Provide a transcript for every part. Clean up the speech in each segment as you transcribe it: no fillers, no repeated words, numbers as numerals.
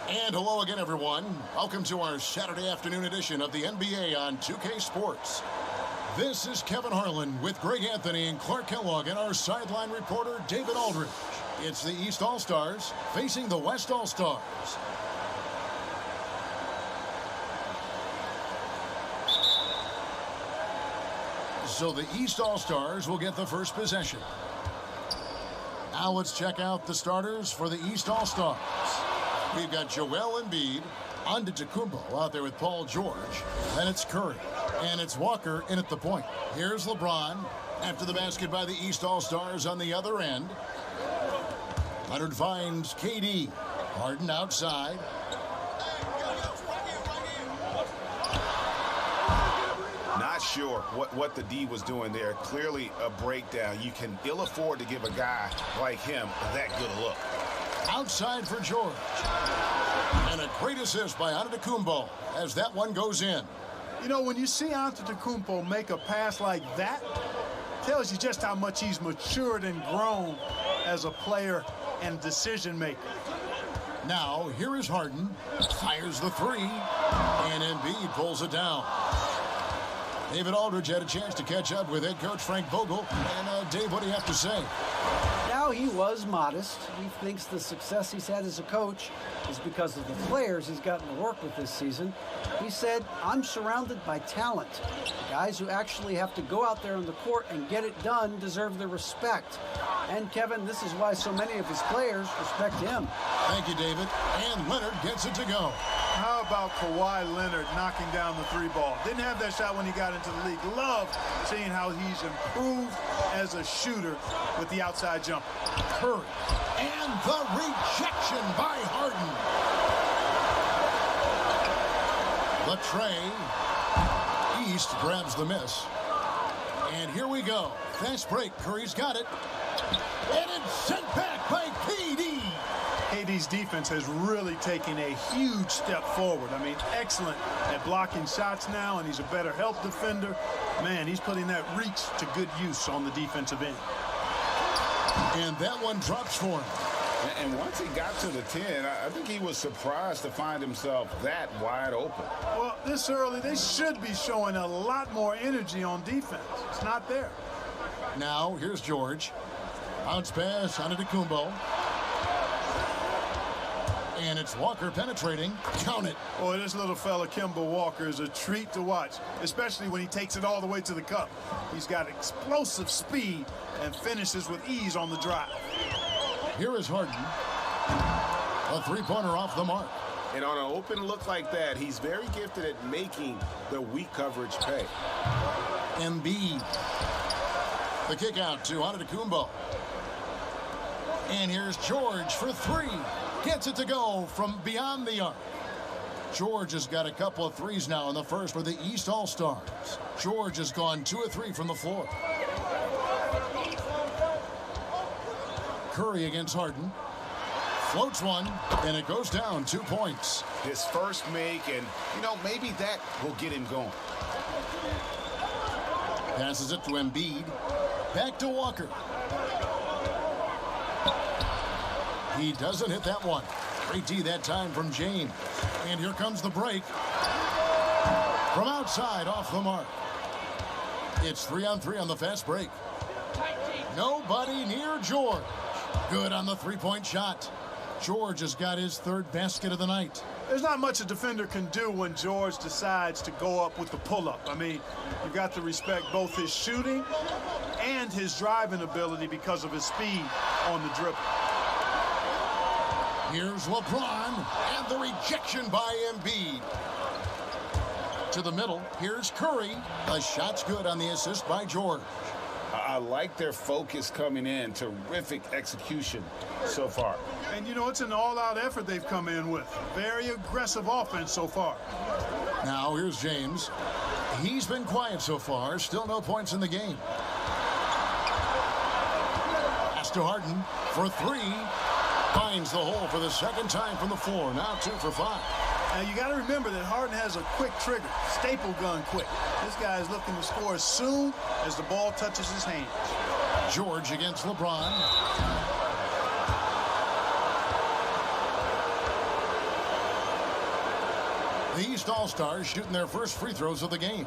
And hello again, everyone. Welcome to our Saturday afternoon edition of the NBA on 2K Sports. This is Kevin Harlan with Greg Anthony and Clark Kellogg and our sideline reporter, David Aldridge. It's the East All-Stars facing the West All-Stars. So the East All-Stars will get the first possession. Now let's check out the starters for the East All-Stars. We've got Joel Embiid, Antetokounmpo out there with Paul George. Then it's Curry. And it's Walker in at the point. Here's LeBron after the basket by the East All-Stars on the other end. Leonard finds KD. Harden outside. Not sure what the D was doing there. Clearly a breakdown. You can ill afford to give a guy like him that good a look. Outside for George. And a great assist by Antetokounmpo as that one goes in. You know, when you see Antetokounmpo make a pass like that, tells you just how much he's matured and grown as a player and decision maker. Now, here is Harden. Fires the three. And Embiid pulls it down. David Aldridge had a chance to catch up with head coach Frank Vogel. And, Dave, what do you have to say? Now, he was modest. He thinks the success he's had as a coach is because of the players he's gotten to work with this season. He said, I'm surrounded by talent. The guys who actually have to go out there on the court and get it done deserve the respect. And, Kevin, this is why so many of his players respect him. Thank you, David. And Leonard gets it to go. How about Kawhi Leonard knocking down the three ball? Didn't have that shot when he got into the league. Love seeing how he's improved as a shooter with the outside jumper. Curry. And the rejection by Harden. The tray. East grabs the miss. And here we go. Fast break. Curry's got it. And it's sent back by KD. KD's defense has really taken a huge step forward. I mean, excellent at blocking shots now, and he's a better help defender. Man, he's putting that reach to good use on the defensive end. And that one drops for him. And once he got to the 10, I think he was surprised to find himself that wide open. Well, this early, they should be showing a lot more energy on defense. It's not there. Now, here's George. Bounce pass, Antetokounmpo. And it's Walker penetrating. Count it. Boy, this little fella, Kemba Walker, is a treat to watch, especially when he takes it all the way to the cup. He's got explosive speed and finishes with ease on the drive. Here is Harden. A three-pointer off the mark. And on an open look like that, he's very gifted at making the weak coverage pay. Embiid. The kick out to Antetokounmpo. And here's George for three. Gets it to go from beyond the arc. George has got a couple of threes now in the first for the East All-Stars. George has gone 2 of 3 from the floor. Curry against Harden. Floats one, and it goes down 2 points. His first make, and, you know, maybe that will get him going. Passes it to Embiid. Back to Walker. He doesn't hit that one. Great D that time from James. And here comes the break. From outside, off the mark. It's 3-on-3 on the fast break. Nobody near George. Good on the three-point shot. George has got his third basket of the night. There's not much a defender can do when George decides to go up with the pull-up. I mean, you've got to respect both his shooting and his driving ability because of his speed on the dribble. Here's LeBron, and the rejection by Embiid. To the middle, here's Curry. The shot's good on the assist by George. I like their focus coming in. Terrific execution so far. And, you know, it's an all-out effort they've come in with. Very aggressive offense so far. Now, here's James. He's been quiet so far. Still no points in the game. Pass to Harden for three. Finds the hole for the second time from the floor. Now 2 for 5. Now, you got to remember that Harden has a quick trigger, staple gun quick. This guy is looking to score as soon as the ball touches his hands. George against LeBron. The East All-Stars shooting their first free throws of the game.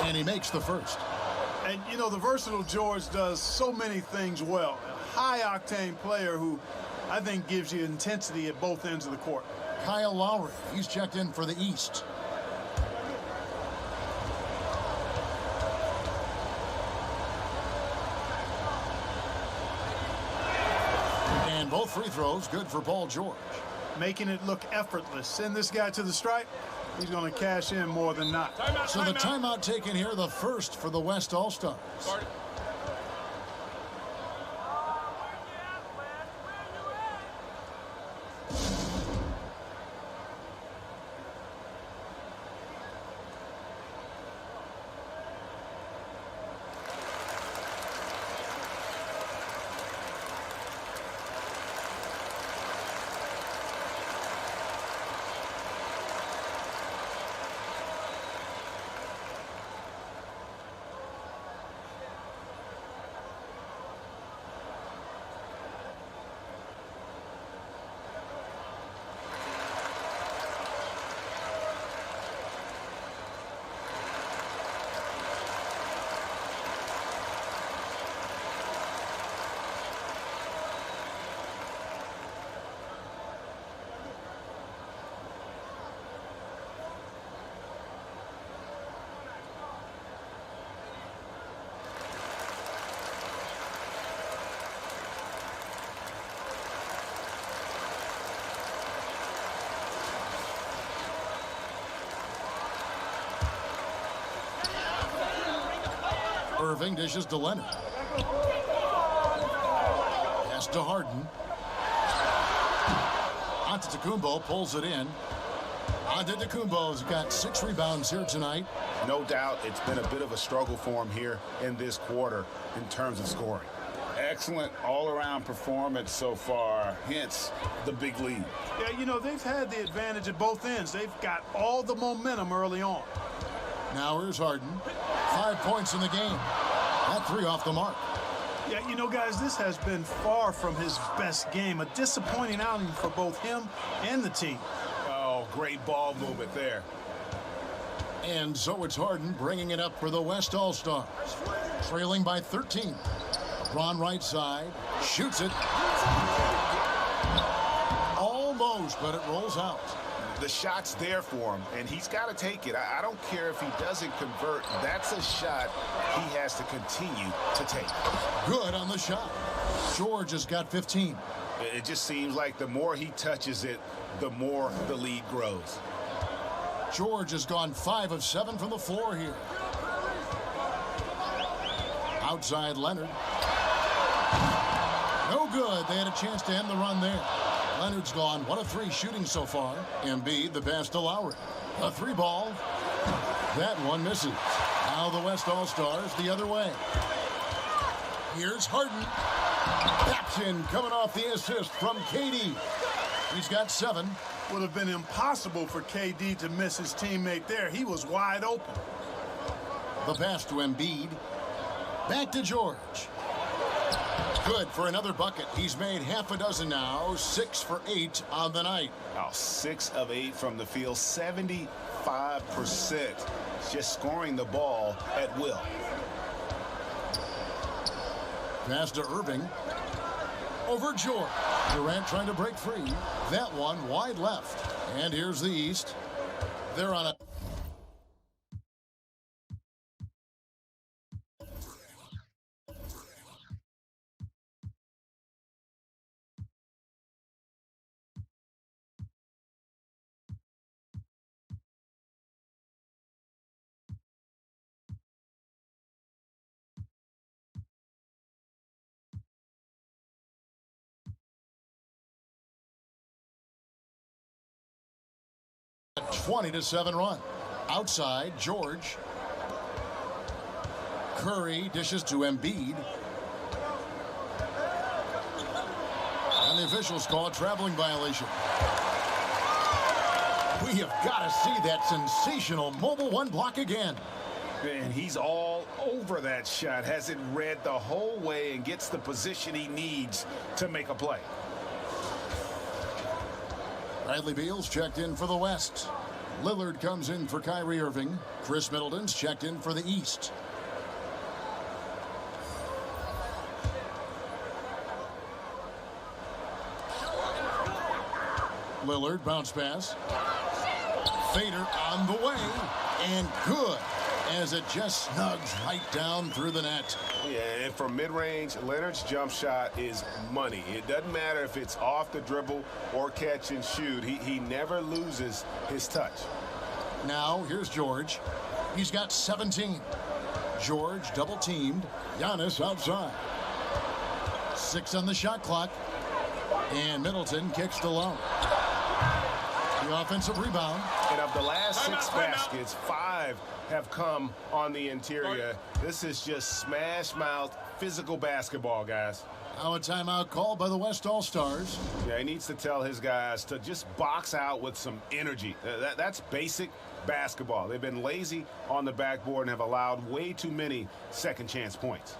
And he makes the first. And, you know, the versatile George does so many things well. A high-octane player who I think gives you intensity at both ends of the court. Kyle Lowry, he's checked in for the East. And both free throws good for Paul George. Making it look effortless. Send this guy to the stripe. He's going to cash in more than not. So the timeout taken here, the first for the West All-Stars. Irving dishes to Leonard. Pass to Harden. Antetokounmpo pulls it in. Antetokounmpo's got 6 rebounds here tonight. No doubt it's been a bit of a struggle for him here in this quarter in terms of scoring. Excellent all-around performance so far, hence the big lead. Yeah, you know, they've had the advantage at both ends. They've got all the momentum early on. Now here's Harden. 5 points in the game. That 3 off the mark. Yeah, you know, guys, this has been far from his best game. A disappointing outing for both him and the team. Oh, great ball movement there. And so it's Harden bringing it up for the West All-Stars. Trailing by 13. LeBron right side. Shoots it. Almost, but it rolls out. The shot's there for him, and he's got to take it. I don't care if he doesn't convert. That's a shot he has to continue to take. Good on the shot. George has got 15. It just seems like the more he touches it, the more the lead grows. George has gone 5 of 7 from the floor here. Outside Leonard. No good. They had a chance to end the run there. Leonard's gone 1 of 3 shooting so far. Embiid the pass to Lowry. A 3 ball. That one misses. Now the West All-Stars the other way. Here's Harden. Taps in, coming off the assist from KD. He's got 7. Would have been impossible for KD to miss his teammate there. He was wide open. The pass to Embiid. Back to George. Good for another bucket. He's made half a dozen now. 6 for 8 on the night. Oh, 6 of 8 from the field. 75%. Just scoring the ball at will. Pass to Irving. Over George. Durant trying to break free. That one wide left. And here's the East. They're on a... A 20-7 run. Outside, George. Curry dishes to Embiid. And the officials call a traveling violation. We have got to see that sensational mobile one block again. And he's all over that shot. Has it read the whole way and gets the position he needs to make a play. Bradley Beal's checked in for the West. Lillard comes in for Kyrie Irving. Chris Middleton's checked in for the East. Lillard bounce pass. Fader on the way, and good as it just snugs right down through the net. Yeah, and from mid-range, Leonard's jump shot is money. It doesn't matter if it's off the dribble or catch and shoot. He never loses his touch. Now, here's George. He's got 17. George double-teamed. Giannis outside. 6 on the shot clock. And Middleton kicks the low. The offensive rebound. And of the last 6 baskets, 5 have come on the interior. This is just smash-mouth physical basketball, guys. Now a timeout called by the West All-Stars. Yeah, he needs to tell his guys to just box out with some energy. That's basic basketball. They've been lazy on the backboard and have allowed way too many second-chance points.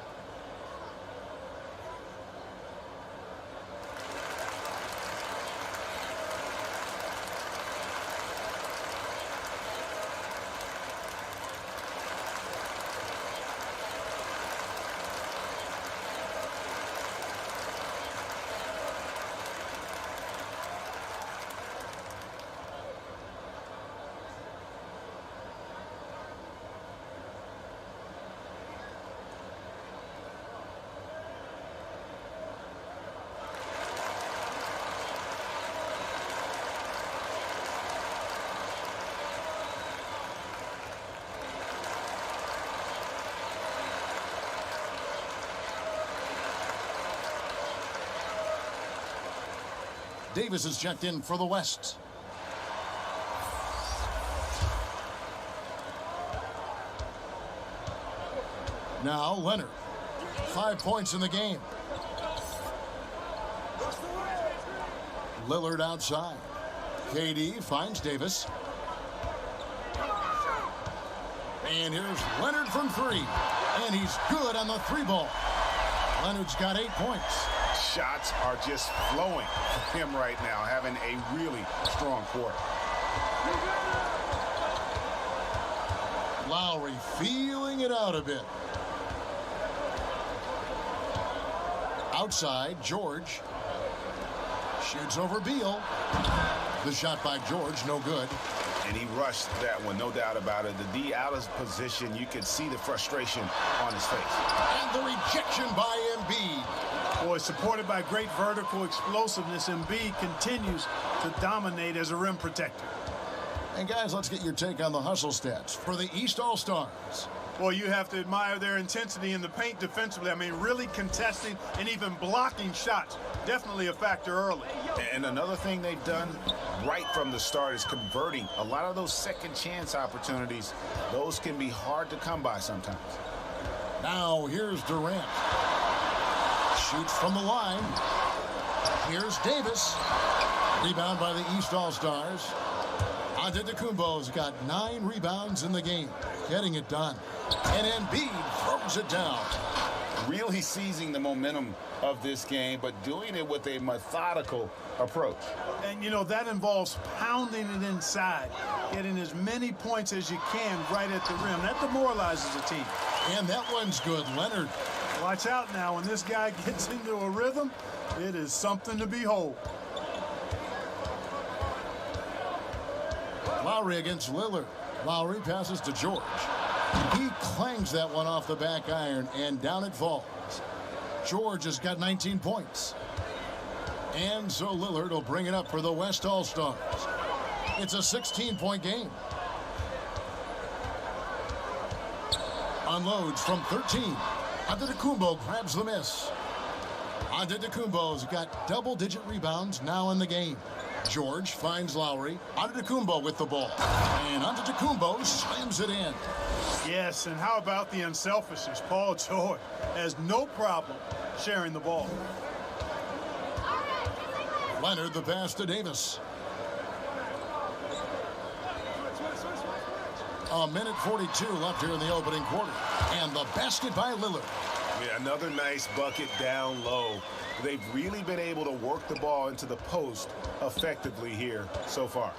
Davis is checked in for the West. Now Leonard. 5 points in the game. Lillard outside. KD finds Davis. And here's Leonard from 3. And he's good on the 3-ball. Leonard's got 8 points. Shots are just flowing for him right now, having a really strong quarter. Lowry feeling it out a bit. Outside, George. Shoots over Beal. The shot by George, no good. And he rushed that one, no doubt about it. The D out of position, you could see the frustration on his face. And the rejection by Embiid. Boy, supported by great vertical explosiveness, Embiid continues to dominate as a rim protector. And guys, let's get your take on the hustle stats for the East All-Stars. Well, you have to admire their intensity in the paint defensively. I mean, really contesting and even blocking shots. Definitely a factor early. And another thing they've done right from the start is converting a lot of those second chance opportunities. Those can be hard to come by sometimes. Now here's Durant. Shoots from the line. Here's Davis. Rebound by the East All-Stars. Antetokounmpo's got 9 rebounds in the game. Getting it done. And Embiid throws it down. Really seizing the momentum of this game, but doing it with a methodical approach. And, you know, that involves pounding it inside, getting as many points as you can right at the rim. That demoralizes a team. And that one's good. Leonard. Watch out now. When this guy gets into a rhythm, it is something to behold. Lowry against Lillard. Lowry passes to George. He clangs that one off the back iron, and down it falls. George has got 19 points. And so Lillard will bring it up for the West All-Stars. It's a 16-point game. Unloads from 13. Antetokounmpo grabs the miss. Antetokounmpo's got double-digit rebounds now in the game. George finds Lowry. Antetokounmpo with the ball. And Antetokounmpo slams it in. Yes, and how about the unselfishness? Paul George has no problem sharing the ball. Leonard the pass to Davis. A minute 42 left here in the opening quarter. And the basket by Lillard. Yeah, another nice bucket down low. They've really been able to work the ball into the post effectively here so far.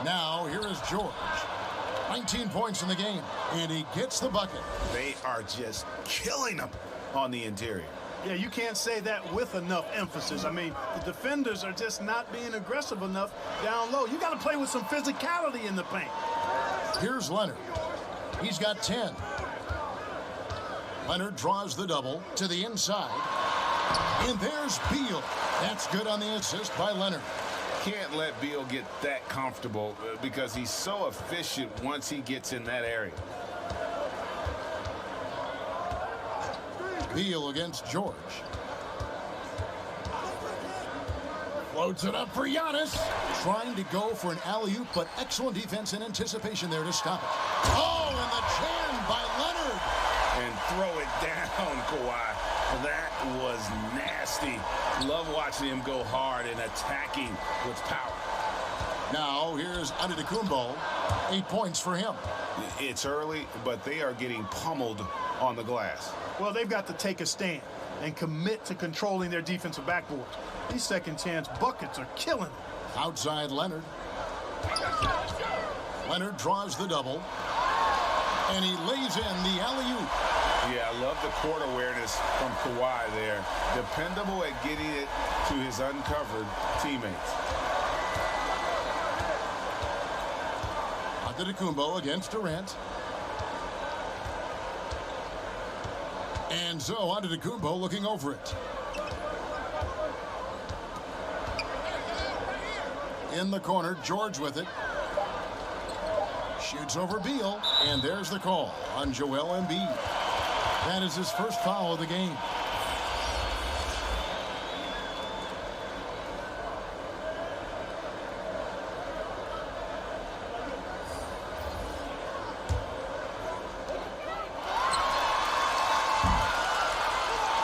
Now, here is George. 19 points in the game, and he gets the bucket. They are just killing them on the interior. Yeah, you can't say that with enough emphasis. I mean, the defenders are just not being aggressive enough down low. You got to play with some physicality in the paint. Here's Leonard. He's got 10. Leonard draws the double to the inside. And there's Beal. That's good on the assist by Leonard. Can't let Beal get that comfortable because he's so efficient once he gets in that area. Beal against George. Floats it up for Giannis. Trying to go for an alley-oop, but excellent defense and anticipation there to stop it. Oh, and the jam by Leonard. And throw it down, Kawhi. That was nasty. Love watching him go hard and attacking with power. Now, here's Antetokounmpo. 8 points for him. It's early, but they are getting pummeled on the glass. Well, they've got to take a stand and commit to controlling their defensive backboard. These second-chance buckets are killing them. Outside Leonard. Leonard draws the double. And he lays in the alley-oop. Yeah, I love the court awareness from Kawhi there. Dependable at getting it to his uncovered teammates. Antetokounmpo against Durant. And so Antetokounmpo looking over it. In the corner, George with it. Shoots over Beal, and there's the call on Joel Embiid. That is his first foul of the game.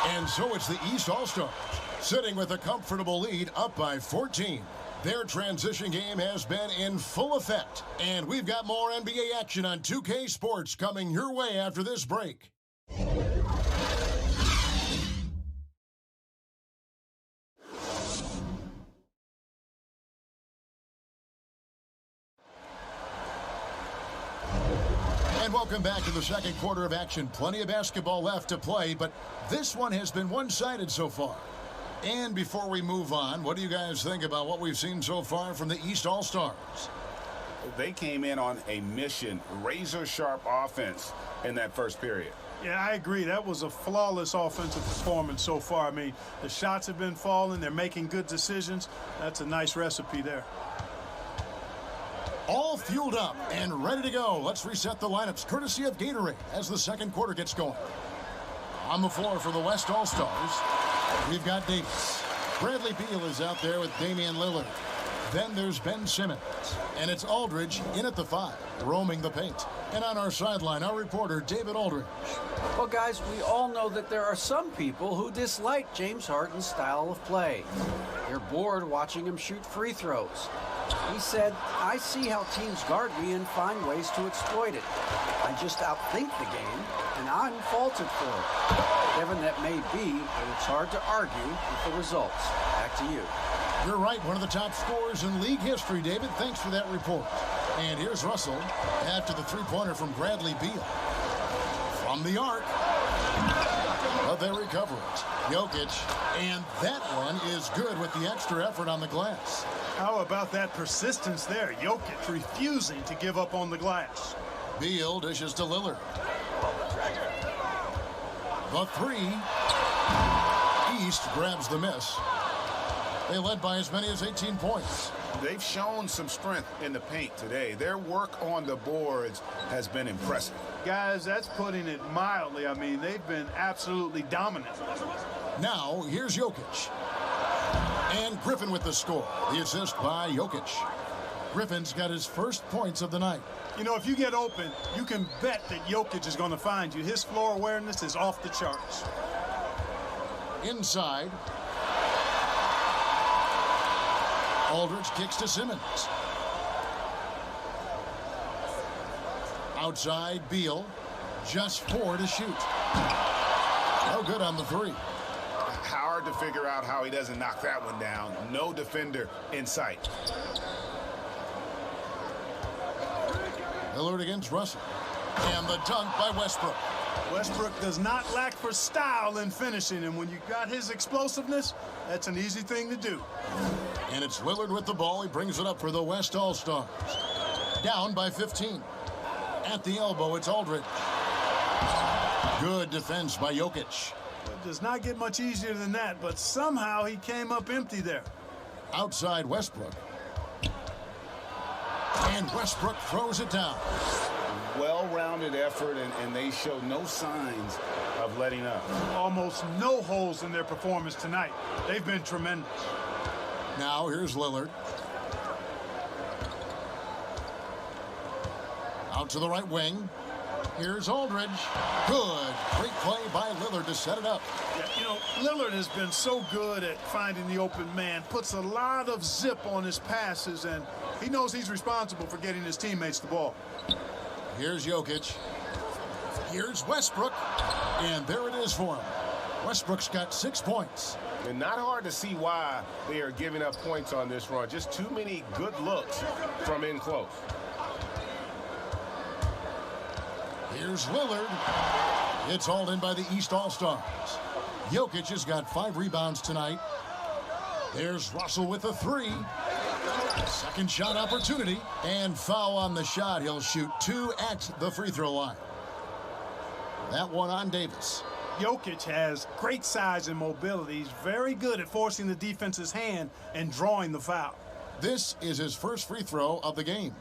And so it's the East All-Stars, sitting with a comfortable lead, up by 14. Their transition game has been in full effect. And we've got more NBA action on 2K Sports coming your way after this break. And welcome back to the second quarter of action. Plenty of basketball left to play, but this one has been one-sided so far. And before we move on, what do you guys think about what we've seen so far from the East All-Stars? They came in on a mission, razor-sharp offense in that first period. Yeah, I agree. That was a flawless offensive performance so far. I mean, the shots have been falling. They're making good decisions. That's a nice recipe there. All fueled up and ready to go. Let's reset the lineups, courtesy of Gatorade, as the second quarter gets going. On the floor for the West All-Stars, we've got Davis. Bradley Beal is out there with Damian Lillard. Then there's Ben Simmons. And it's Aldridge in at the 5, roaming the paint. And on our sideline, our reporter, David Aldridge. Well, guys, we all know that there are some people who dislike James Harden's style of play. They're bored watching him shoot free throws. He said, I see how teams guard me and find ways to exploit it. I just outthink the game, and I'm faulted for it. Kevin, that may be, but it's hard to argue with the results. Back to you. You're right, one of the top scorers in league history, David. Thanks for that report. And here's Russell after the three-pointer from Bradley Beal. From the arc. But they recover it. Jokic. And that one is good with the extra effort on the glass. How about that persistence there? Jokic refusing to give up on the glass. Beal dishes to Lillard. The 3. East grabs the miss. They led by as many as 18 points. They've shown some strength in the paint today. Their work on the boards has been impressive. Guys, that's putting it mildly. I mean, they've been absolutely dominant. Now, here's Jokic. And Griffin with the score. The assist by Jokic. Griffin's got his first points of the night. You know, if you get open, you can bet that Jokic is going to find you. His floor awareness is off the charts. Inside. Aldridge kicks to Simmons. Outside, Beal. Just 4 to shoot. No good on the 3. Hard to figure out how he doesn't knock that one down. No defender in sight. Lillard against Russell. And the dunk by Westbrook. Westbrook does not lack for style in finishing, and when you got his explosiveness, that's an easy thing to do. And it's Lillard with the ball. He brings it up for the West All-Stars. Down by 15. At the elbow, it's Aldridge. Good defense by Jokic. It does not get much easier than that, but somehow he came up empty there. Outside Westbrook. And Westbrook throws it down. Well-rounded effort, and they show no signs of letting up. Almost no holes in their performance tonight. They've been tremendous. Now here's Lillard. Out to the right wing. Here's Aldridge. Good. Great play by Lillard to set it up. Yeah, you know, Lillard has been so good at finding the open man. Puts a lot of zip on his passes, and he knows he's responsible for getting his teammates the ball. Here's Jokic. Here's Westbrook. And there it is for him. Westbrook's got 6 points. And not hard to see why they are giving up points on this run. Just too many good looks from in close. Here's Lillard. It's hauled in by the East All-Stars. Jokic has got 5 rebounds tonight. There's Russell with a 3. Second shot opportunity. And foul on the shot. He'll shoot 2 at the free throw line. That one on Davis. Jokic has great size and mobility. He's very good at forcing the defense's hand and drawing the foul. This is his first free throw of the game.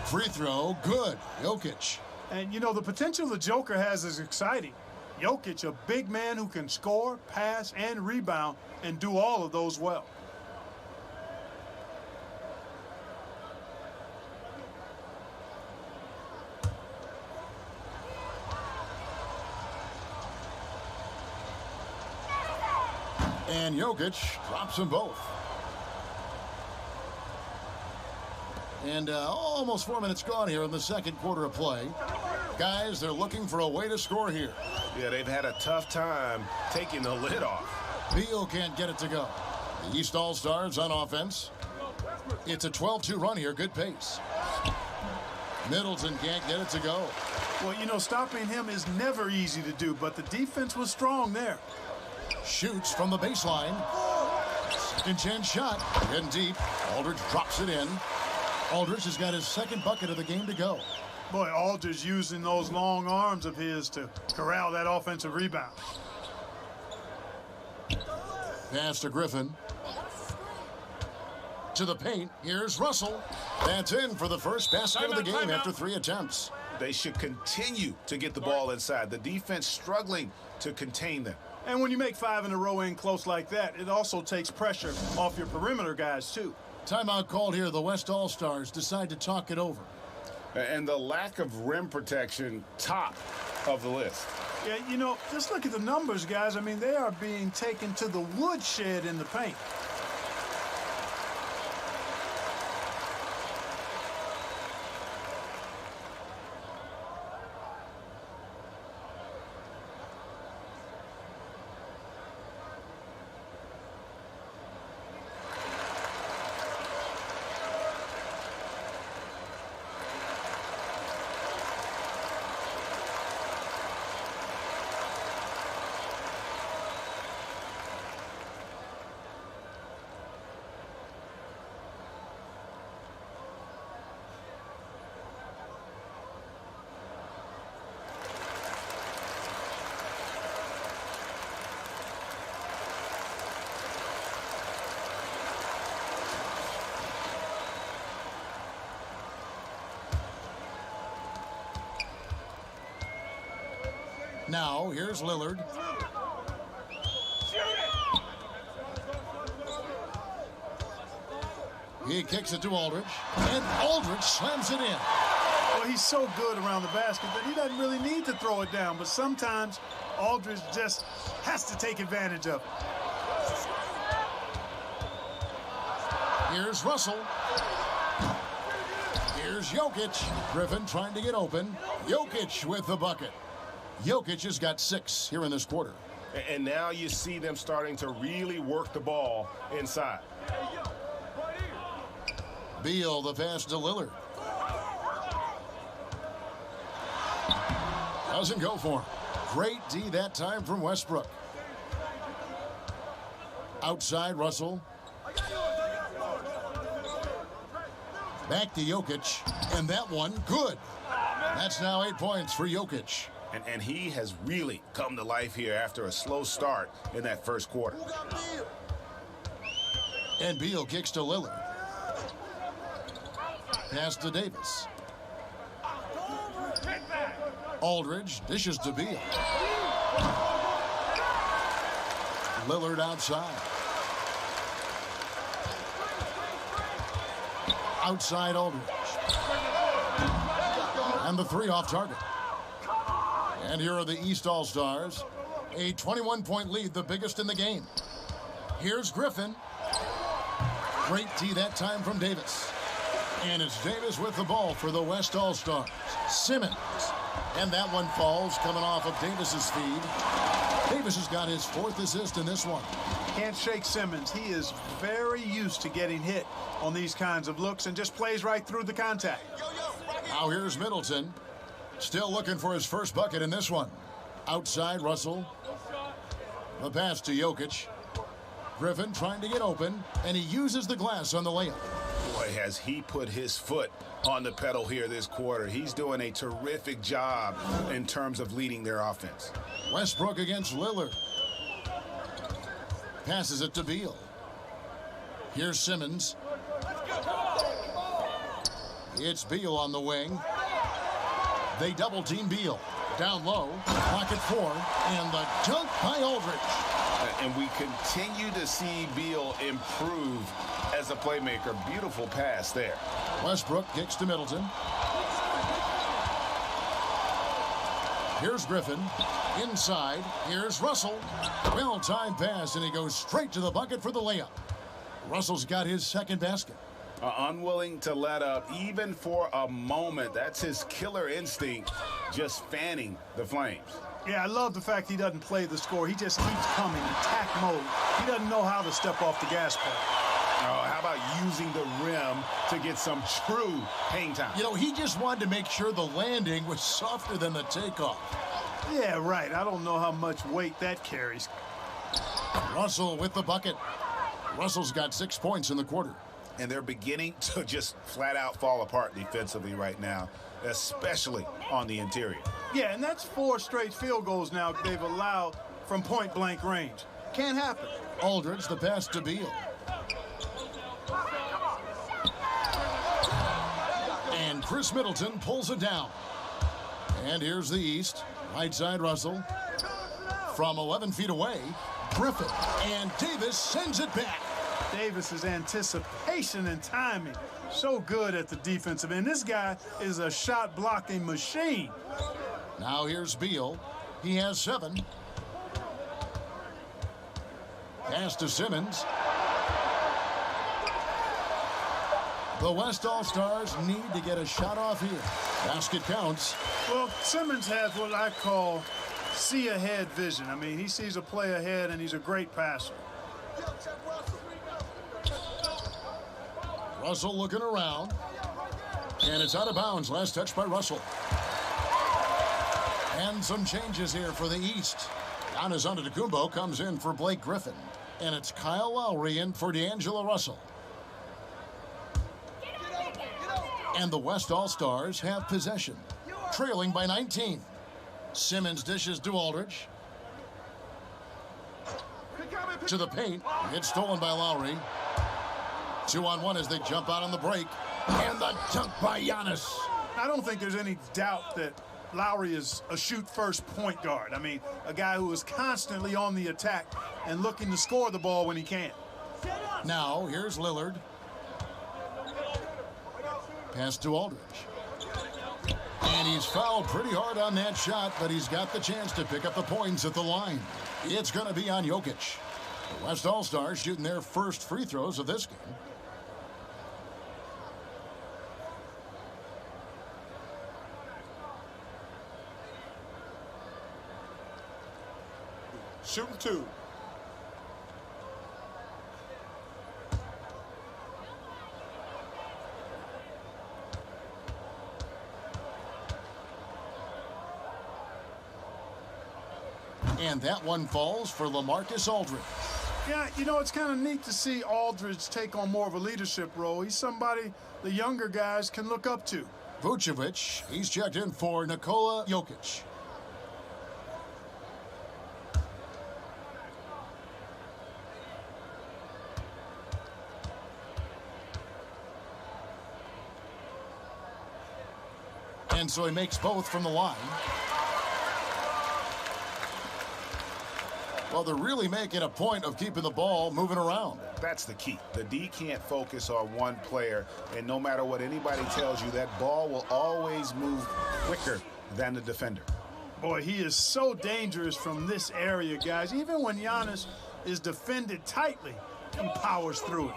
Free throw, good. Jokic. And, you know, the potential the Joker has is exciting. Jokic, a big man who can score, pass, and rebound, and do all of those well. And Jokic drops them both. And almost 4 minutes gone here in the second quarter of play. Guys, they're looking for a way to score here. Yeah, they've had a tough time taking the lid off. Beal can't get it to go. The East All-Stars on offense. It's a 12-2 run here. Good pace. Middleton can't get it to go. Well, you know, stopping him is never easy to do, but the defense was strong there. Shoots from the baseline. Second chance shot. In deep. Aldridge drops it in. Aldridge has got his second bucket of the game to go. Boy, Aldridge using those long arms of his to corral that offensive rebound. Pass to Griffin. To the paint. Here's Russell. That's in for the first basket of the game after 3 attempts. They should continue to get the ball inside. The defense struggling to contain them. And when you make 5 in a row in close like that, it also takes pressure off your perimeter guys, too. Timeout called here. The West All-Stars decide to talk it over. And the lack of rim protection, top of the list. Yeah, you know, just look at the numbers, guys. I mean, they are being taken to the woodshed in the paint. Now, here's Lillard. He kicks it to Aldridge, and Aldridge slams it in. Well, he's so good around the basket that he doesn't really need to throw it down, but sometimes Aldridge just has to take advantage of it. Here's Russell. Here's Jokic. Griffin trying to get open. Jokic with the bucket. Jokic has got 6 here in this quarter. And now you see them starting to really work the ball inside. Beal, the pass to Lillard. Doesn't go for him. Great D that time from Westbrook. Outside, Russell. Back to Jokic, and that one, good. That's now 8 points for Jokic. And he has really come to life here after a slow start in that first quarter. And Beal kicks to Lillard. Pass to Davis. Aldridge dishes to Beal. Lillard outside. Outside Aldridge. And the 3 off target. And here are the East All-Stars. A 21-point lead, the biggest in the game. Here's Griffin. Great D that time from Davis. And it's Davis with the ball for the West All-Stars. Simmons. And that one falls coming off of Davis's feed. Davis has got his 4th assist in this one. Can't shake Simmons. He is very used to getting hit on these kinds of looks and just plays right through the contact. Now here's Middleton. Still looking for his first bucket in this one. Outside, Russell. The pass to Jokic. Griffin trying to get open, and he uses the glass on the layup. Boy, has he put his foot on the pedal here this quarter. He's doing a terrific job in terms of leading their offense. Westbrook against Lillard. Passes it to Beal. Here's Simmons. It's Beal on the wing. They double team Beal. Down low, pocket 4, and the dunk by Aldridge. And we continue to see Beal improve as a playmaker. Beautiful pass there. Westbrook kicks to Middleton. Here's Griffin. Inside. Here's Russell. Well-timed pass, and he goes straight to the bucket for the layup. Russell's got his 2nd basket. Unwilling to let up even for a moment. That's his killer instinct, just fanning the flames. Yeah, I love the fact he doesn't play the score. He just keeps coming, attack mode. He doesn't know how to step off the gas pedal. Oh, how about using the rim to get some true hang time? You know, he just wanted to make sure the landing was softer than the takeoff. Yeah, right. I don't know how much weight that carries. Russell with the bucket. Russell's got 6 points in the quarter. And they're beginning to just flat out fall apart defensively right now, especially on the interior. Yeah, and that's 4 straight field goals now they've allowed from point-blank range. Can't happen. Aldridge, the pass to Beal. And Chris Middleton pulls it down. And here's the East. Right side, Russell. From 11 feet away, Griffin. And Davis sends it back. Davis's anticipation and timing, so good at the defensive end. This guy is a shot-blocking machine. Now here's Beal. He has 7. Pass to Simmons. The West All-Stars need to get a shot off here. Basket counts. Well, Simmons has what I call see-ahead vision. I mean, he sees a play ahead, and he's a great passer. Russell looking around. And it's out of bounds. Last touch by Russell. And some changes here for the East. Giannis Antetokounmpo comes in for Blake Griffin. And it's Kyle Lowry in for D'Angelo Russell. And the West All-Stars have possession, trailing by 19. Simmons dishes to Aldridge. To the paint. It's stolen by Lowry. 2-on-1 as they jump out on the break. And the dunk by Giannis. I don't think there's any doubt that Lowry is a shoot-first point guard. I mean, a guy who is constantly on the attack and looking to score the ball when he can. Now, here's Lillard. Pass to Aldridge. And he's fouled pretty hard on that shot, but he's got the chance to pick up the points at the line. It's going to be on Jokic. The West All-Stars shooting their first free throws of this game. Shooting two. And that one falls for LaMarcus Aldridge. Yeah, you know, it's kind of neat to see Aldridge take on more of a leadership role. He's somebody the younger guys can look up to. Vucevic, he's checked in for Nikola Jokic. And so he makes both from the line. Well, they're really making a point of keeping the ball moving around. That's the key. The D can't focus on one player, and no matter what anybody tells you, that ball will always move quicker than the defender. Boy, he is so dangerous from this area, guys. Even when Giannis is defended tightly, he powers through it.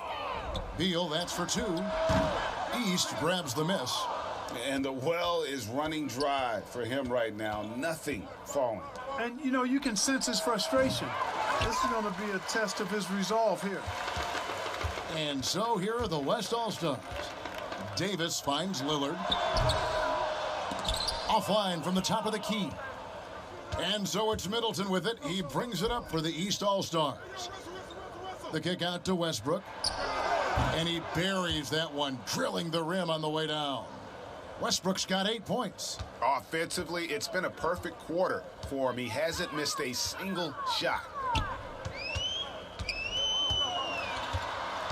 Beal, that's for two. East grabs the miss. And the well is running dry for him right now. Nothing falling. And, you know, you can sense his frustration. This is going to be a test of his resolve here. And so here are the West All-Stars. Davis finds Lillard. Offline from the top of the key. And so it's Middleton with it. He brings it up for the East All-Stars. The kick out to Westbrook. And he buries that one, drilling the rim on the way down. Westbrook's got 8 points. Offensively, it's been a perfect quarter for him. He hasn't missed a single shot.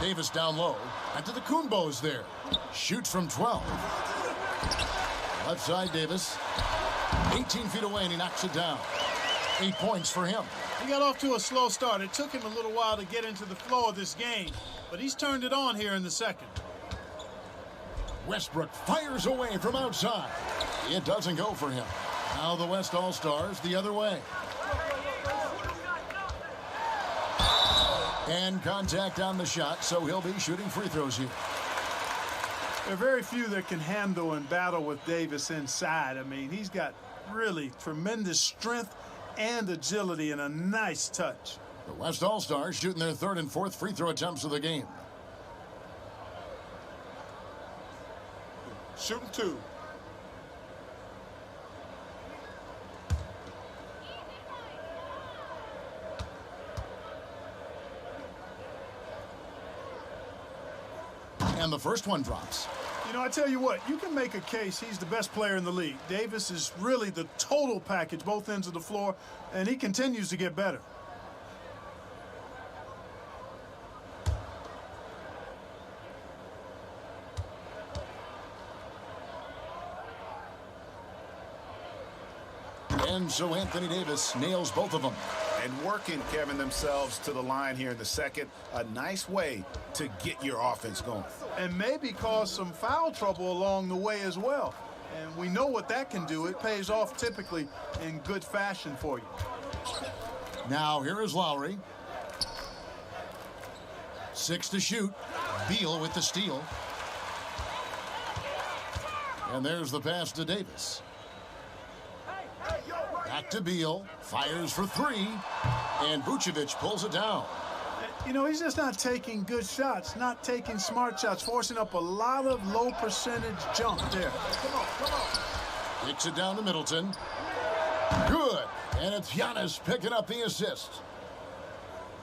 Davis down low. Antetokounmpo's there. Shoots from 12. Left side, Davis. 18 feet away, and he knocks it down. 8 points for him. He got off to a slow start. It took him a little while to get into the flow of this game, but he's turned it on here in the second. Westbrook fires away from outside. It doesn't go for him. Now the West All-Stars the other way. And contact on the shot, so he'll be shooting free throws here. There are very few that can handle and battle with Davis inside. I mean, he's got really tremendous strength and agility and a nice touch. The West All-Stars shooting their third and fourth free throw attempts of the game. Shooting two. And the first one drops. You know, I tell you what, you can make a case he's the best player in the league. Davis is really the total package, both ends of the floor, and he continues to get better. And so Anthony Davis nails both of them. And working, Kevin, themselves to the line here in the second. A nice way to get your offense going. And maybe cause some foul trouble along the way as well. And we know what that can do. It pays off typically in good fashion for you. Now here is Lowry. 6 to shoot. Beal with the steal. And there's the pass to Davis. Back to Beal. Fires for 3. And Vucevic pulls it down. You know, he's just not taking good shots, not taking smart shots, forcing up a lot of low percentage jump there. Come on. Kicks it down to Middleton. Good. And it's Giannis picking up the assist.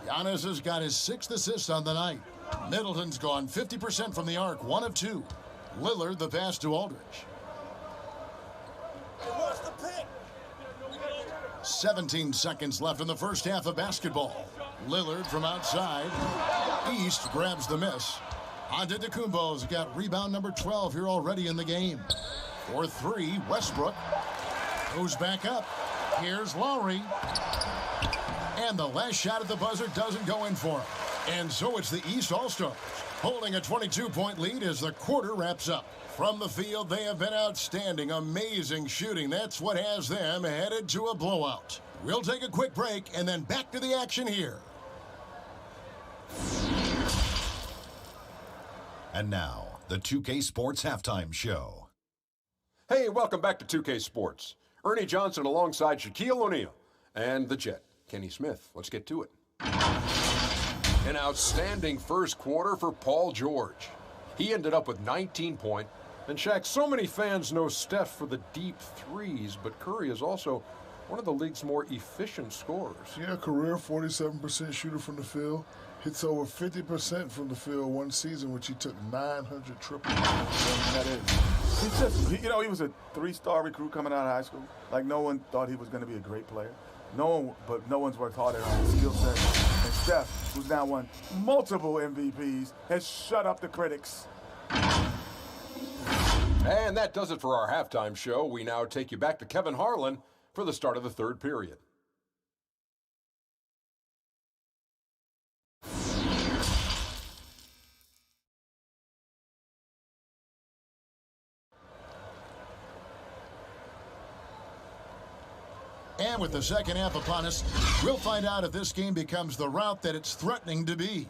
Giannis has got his 6th assist on the night. Middleton's gone 50% from the arc, 1 of 2. Lillard the pass to Aldridge. 17 seconds left in the first half of basketball. Lillard from outside. East grabs the miss. Antetokounmpo's got rebound number 12 here already in the game. For 3, Westbrook. Goes back up. Here's Lowry. And the last shot at the buzzer doesn't go in for him. And so it's the East All-Stars holding a 22-point lead as the quarter wraps up. From the field, they have been outstanding, amazing shooting. That's what has them headed to a blowout. We'll take a quick break and then back to the action here. And now, the 2K Sports Halftime Show. Hey, welcome back to 2K Sports. Ernie Johnson alongside Shaquille O'Neal and the Jet, Kenny Smith. Let's get to it. An outstanding first quarter for Paul George. He ended up with 19 points. And Shaq, so many fans know Steph for the deep threes, but Curry is also one of the league's more efficient scorers. Yeah, career 47% shooter from the field. Hits over 50% from the field one season, which he took 900 triples. That is. He's just, he was a three-star recruit coming out of high school. Like, no one thought he was going to be a great player. No one's worked harder on his skill set. And Steph, who's now won multiple MVPs, has shut up the critics. And that does it for our halftime show. We now take you back to Kevin Harlan for the start of the third period. And with the second half upon us, we'll find out if this game becomes the rout that it's threatening to be.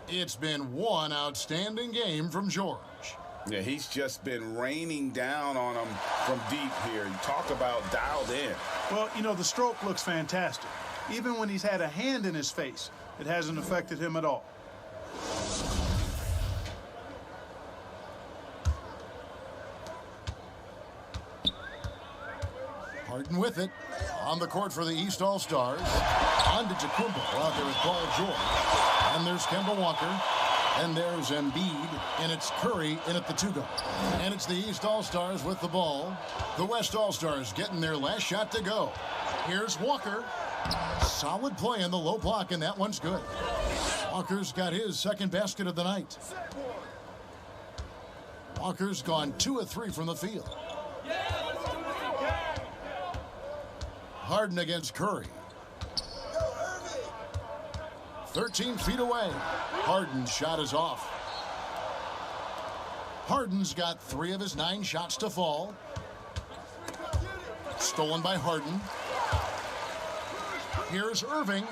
It's been one outstanding game from George. Yeah, he's just been raining down on them from deep here. You talk about dialed in. Well, the stroke looks fantastic. Even when he's had a hand in his face, it hasn't affected him at all. Harden with it. On the court for the East All-Stars. Antetokounmpo out there with Paul George. And there's Kemba Walker. And there's Embiid. And it's Curry in at the two-guard. And it's the East All-Stars with the ball. The West All-Stars getting their last shot to go. Here's Walker. Solid play in the low block, and that one's good. Walker's got his second basket of the night. Walker's gone 2 of 3 from the field. Harden against Curry. 13 feet away. Harden's shot is off. Harden's got 3 of his 9 shots to fall. Stolen by Harden. Here's Irving.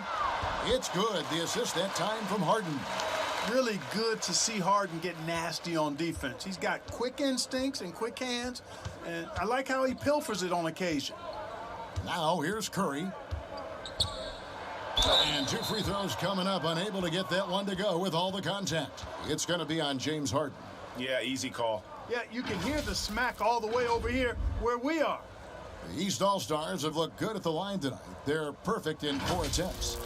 It's good. The assist that time from Harden. Really good to see Harden get nasty on defense. He's got quick instincts and quick hands, and I like how he pilfers it on occasion. Now here's Curry. And 2 free throws coming up. Unable to get that one to go with all the contact. It's going to be on James Harden. Yeah, easy call. Yeah, you can hear the smack all the way over here where we are. The East All-Stars have looked good at the line tonight. They're perfect in 4 attempts.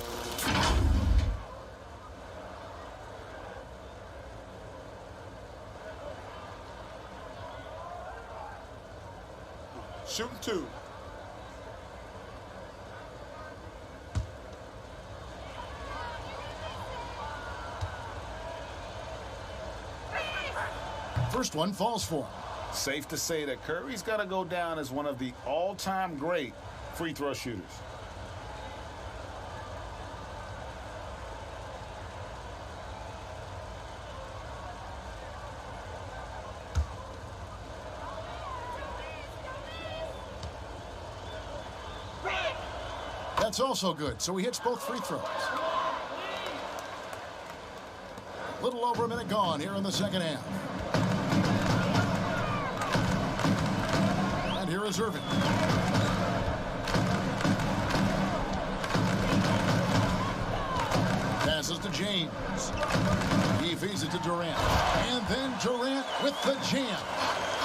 Shooting 2. First one falls for him. Safe to say that Curry's got to go down as one of the all-time great free throw shooters. That's also good, so he hits both free throws. A little over a minute gone here in the second half. And here is Irving. Passes to James. He feeds it to Durant. And then Durant with the jam.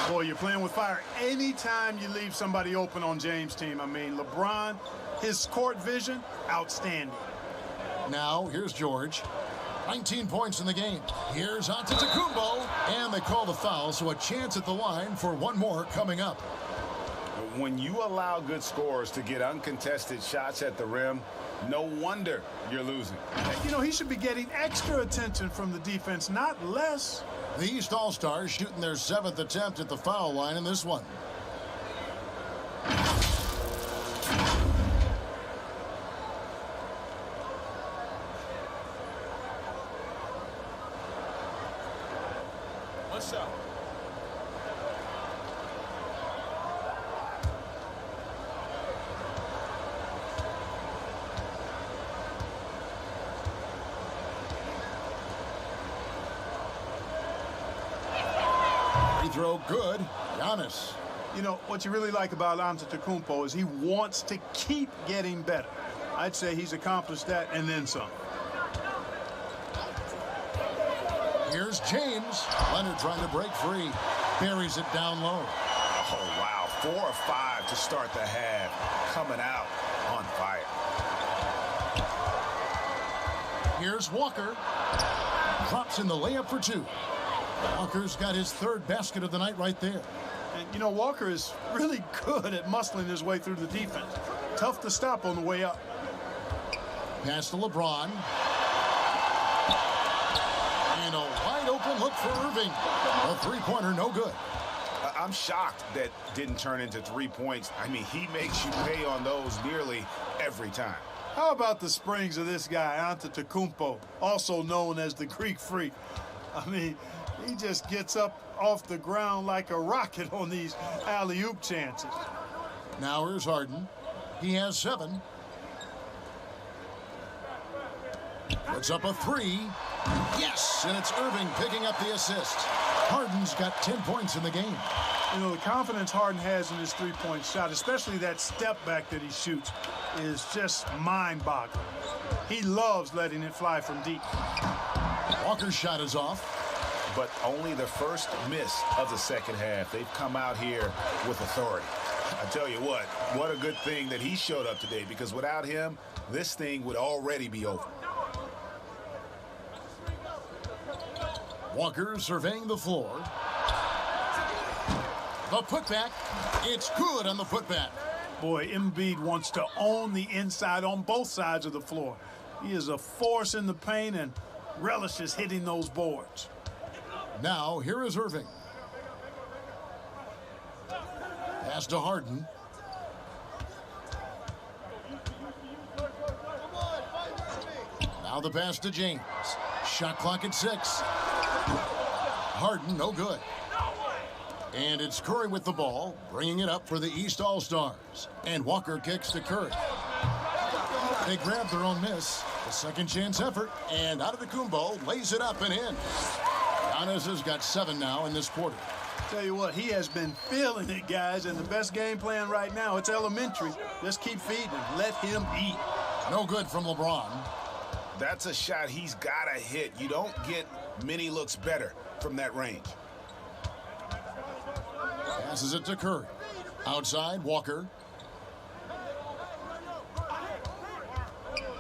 Boy, you're playing with fire anytime you leave somebody open on James' team. I mean, LeBron, his court vision, outstanding. Now, here's George. 19 points in the game. Here's Antetokounmpo. And they call the foul, so a chance at the line for one more coming up. When you allow good scorers to get uncontested shots at the rim, no wonder you're losing. He should be getting extra attention from the defense, not less. The East All-Stars shooting their 7th attempt at the foul line in this one. What's up? Free throw good. Giannis. You know, what you really like about Antetokounmpo is he wants to keep getting better. I'd say he's accomplished that and then some. Here's James. Leonard trying to break free. Buries it down low. Oh, wow. 4 or 5 to start the half. Coming out on fire. Here's Walker. Drops in the layup for 2. Walker's got his 3rd basket of the night right there. And, you know, Walker is really good at muscling his way through the defense. Tough to stop on the way up. Pass to LeBron. And a wide open look for Irving. A 3-pointer, no good. I'm shocked that didn't turn into 3 points. I mean, he makes you pay on those nearly every time. How about the springs of this guy, Antetokounmpo, also known as the Greek Freak? I mean, he just gets up off the ground like a rocket on these alley-oop chances. Now here's Harden. He has 7. Puts up a 3. Yes, and it's Irving picking up the assist. Harden's got 10 points in the game. You know, the confidence Harden has in his three-point shot, especially that step back that he shoots, is just mind-boggling. He loves letting it fly from deep. Walker's shot is off. But only the first miss of the second half. They've come out here with authority. I tell you what a good thing that he showed up today, because without him, this thing would already be over. Walker surveying the floor. The putback. It's good on the putback. Boy, Embiid wants to own the inside on both sides of the floor. He is a force in the paint and relishes hitting those boards. Now, here is Irving. Pass to Harden. Now the pass to James. Shot clock at 6. Harden, no good. And it's Curry with the ball, bringing it up for the East All-Stars. And Walker kicks to Curry. They grab their own miss. A second chance effort. And Antetokounmpo lays it up and in. Giannis has got 7 now in this quarter. Tell you what, he has been feeling it, guys, and the best game plan right now, it's elementary. Just keep feeding him. Let him eat. No good from LeBron. That's a shot he's got to hit. You don't get many looks better from that range. Passes it to Curry. Outside, Walker.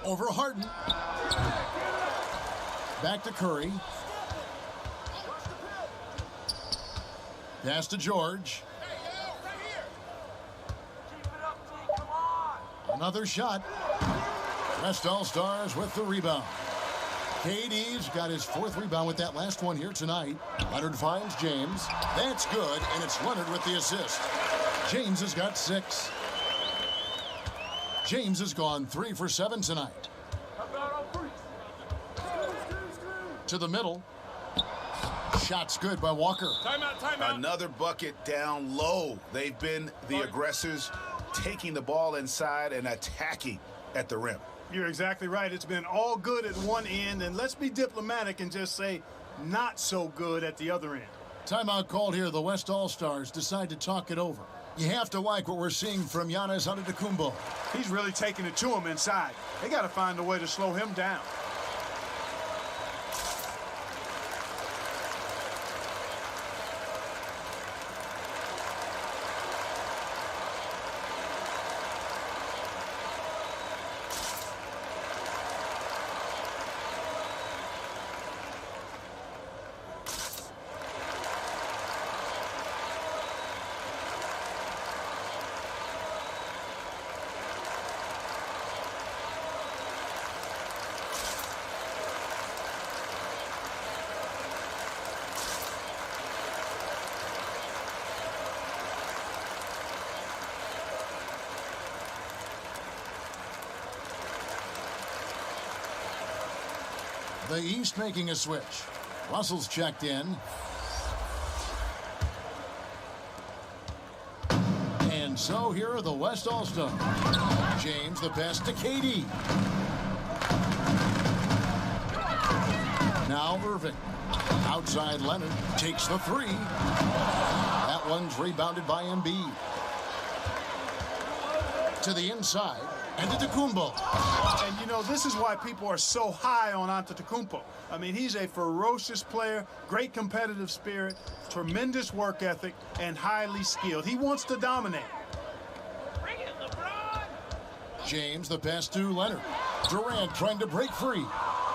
Over Harden. Back to Curry. Pass to George. Another shot. West All-Stars with the rebound. KD's got his 4th rebound with that last one here tonight. Leonard finds James. That's good, and it's Leonard with the assist. James has got 6. James has gone 3 for 7 tonight. To the middle. Shot's good by Walker. Timeout. Another bucket down low. They've been the aggressors, taking the ball inside and attacking at the rim. You're exactly right. It's been all good at one end, and let's be diplomatic and just say not so good at the other end. Timeout called here. The West All-Stars decide to talk it over. You have to like what we're seeing from Giannis Antetokounmpo. He's really taking it to him inside. They got to find a way to slow him down. The East making a switch. Russell's checked in. And so here are the West All-Stars. James the pass to KD. Now Irving. Outside Leonard takes the three. That one's rebounded by Embiid. To the inside. And Antetokounmpo. And, you know, this is why people are so high on Antetokounmpo. I mean, he's a ferocious player, great competitive spirit, tremendous work ethic, and highly skilled. He wants to dominate. Bring it, LeBron! James, the pass to Leonard. Durant trying to break free.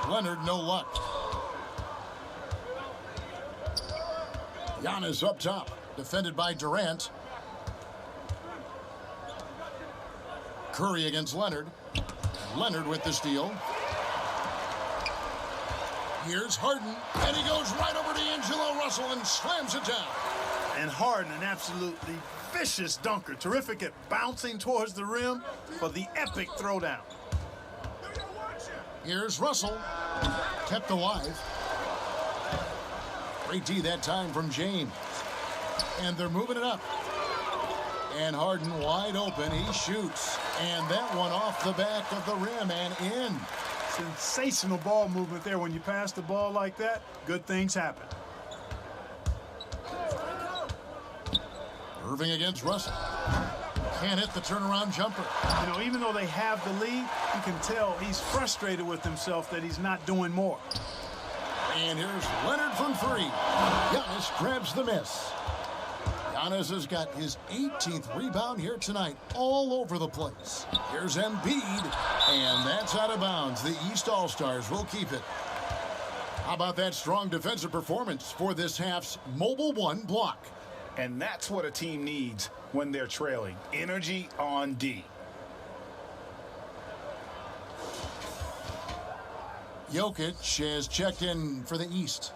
Leonard, no luck. Giannis up top, defended by Durant. Curry against Leonard. Leonard with the steal. Here's Harden, and he goes right over to D'Angelo Russell and slams it down. And Harden, an absolutely vicious dunker. Terrific at bouncing towards the rim for the epic throwdown. Here's Russell, kept alive. Great D that time from James. And they're moving it up. And Harden wide open, he shoots. And that one off the back of the rim and in. Sensational ball movement there. When you pass the ball like that, good things happen. Irving against Russell. Can't hit the turnaround jumper. You know, even though they have the lead, you can tell he's frustrated with himself that he's not doing more. And here's Leonard from three. Giannis grabs the miss. Giannis has got his 18th rebound here tonight, all over the place. Here's Embiid, and that's out of bounds. The East All-Stars will keep it. How about that strong defensive performance for this half's Mobile One block? And that's what a team needs when they're trailing. Energy on D. Jokic has checked in for the East.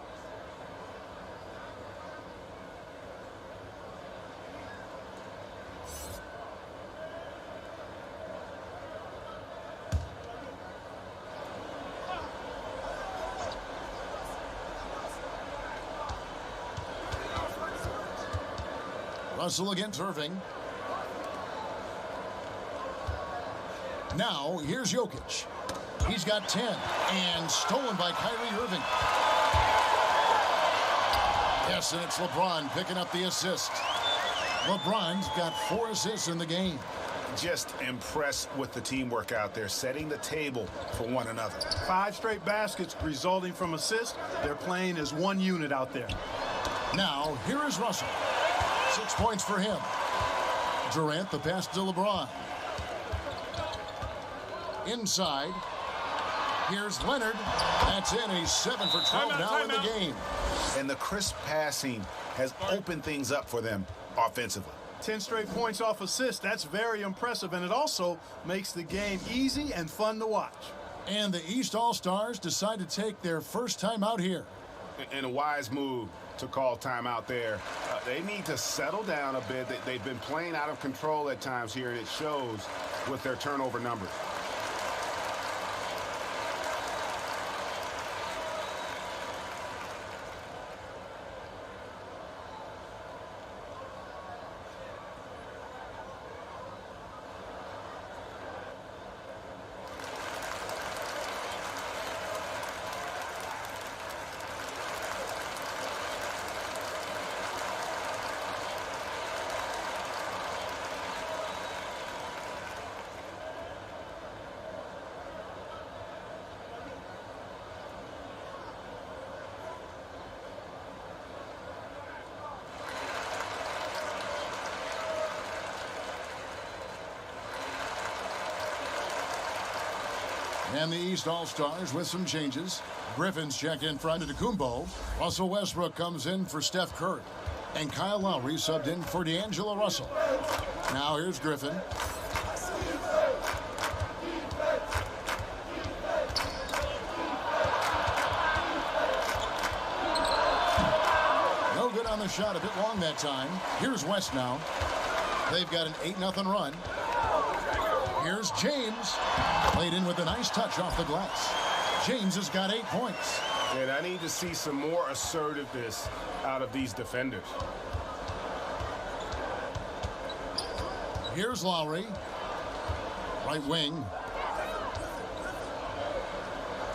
Russell against Irving. Now, here's Jokic. He's got 10, and stolen by Kyrie Irving. Yes, and it's LeBron picking up the assist. LeBron's got 4 assists in the game. Just impressed with the teamwork out there, setting the table for one another. 5 straight baskets resulting from assists. They're playing as one unit out there. Now, here is Russell. 6 points for him. Durant, the pass to LeBron. Inside. Here's Leonard. That's in. He's 7 for 12 now in the game. And the crisp passing has opened things up for them offensively. 10 straight points off assists. That's very impressive, and it also makes the game easy and fun to watch. And the East All-Stars decide to take their first time out here. And a wise move to call timeout there. They need to settle down a bit. They've been playing out of control at times here, and it shows with their turnover numbers. And the East All-Stars with some changes. Griffin's checked in for Antetokounmpo. Russell Westbrook comes in for Steph Curry. And Kyle Lowry subbed in for D'Angelo Russell. Now here's Griffin. No good on the shot, a bit long that time. Here's West now. They've got an 8-0 run. Here's James. Played in with a nice touch off the glass. James has got 8 points. And I need to see some more assertiveness out of these defenders. Here's Lowry. Right wing.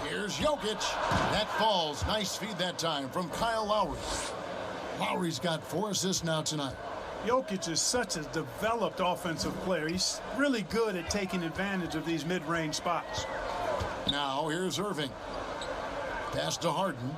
Here's Jokic. That falls. Nice feed that time from Kyle Lowry. Lowry's got 4 assists now tonight. Jokic is such a developed offensive player. He's really good at taking advantage of these mid-range spots. Now here's Irving. Pass to Harden.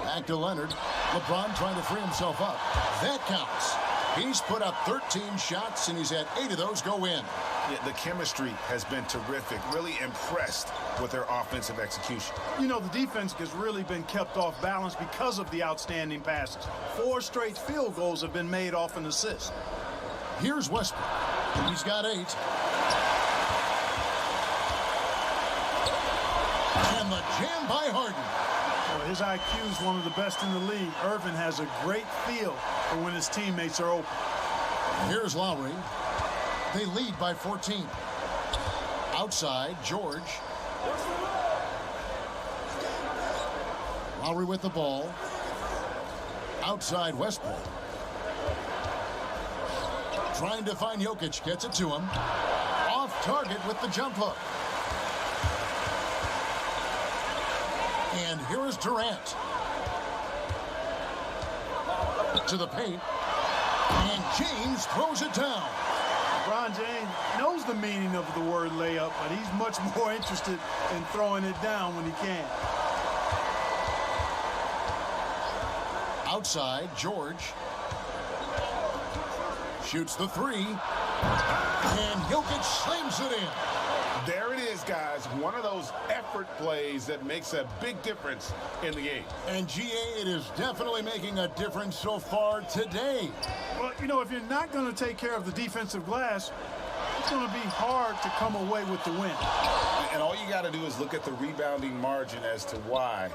Back to Leonard. LeBron trying to free himself up. That counts. He's put up 13 shots, and he's had 8 of those go in. Yeah, the chemistry has been terrific. Really impressed with their offensive execution. You know, the defense has really been kept off balance because of the outstanding passes. 4 straight field goals have been made off an assist. Here's Westbrook. He's got 8. And the jam by Harden. Well, his IQ is one of the best in the league. Irvin has a great feel for when his teammates are open. Here's Lowry. They lead by 14. Outside, George. Lowry with the ball. Outside, Westbrook. Trying to find Jokic. Gets it to him. Off target with the jump hook. And here is Durant. To the paint. And James throws it down. LeBron James knows the meaning of the word layup, but he's much more interested in throwing it down when he can. Outside, George. Shoots the 3. And Jokic slams it in. There it is, guys. One of those effort plays that makes a big difference in the game. And GA, it is definitely making a difference so far today. Well, you know, if you're not going to take care of the defensive glass, it's going to be hard to come away with the win. And all you got to do is look at the rebounding margin as to why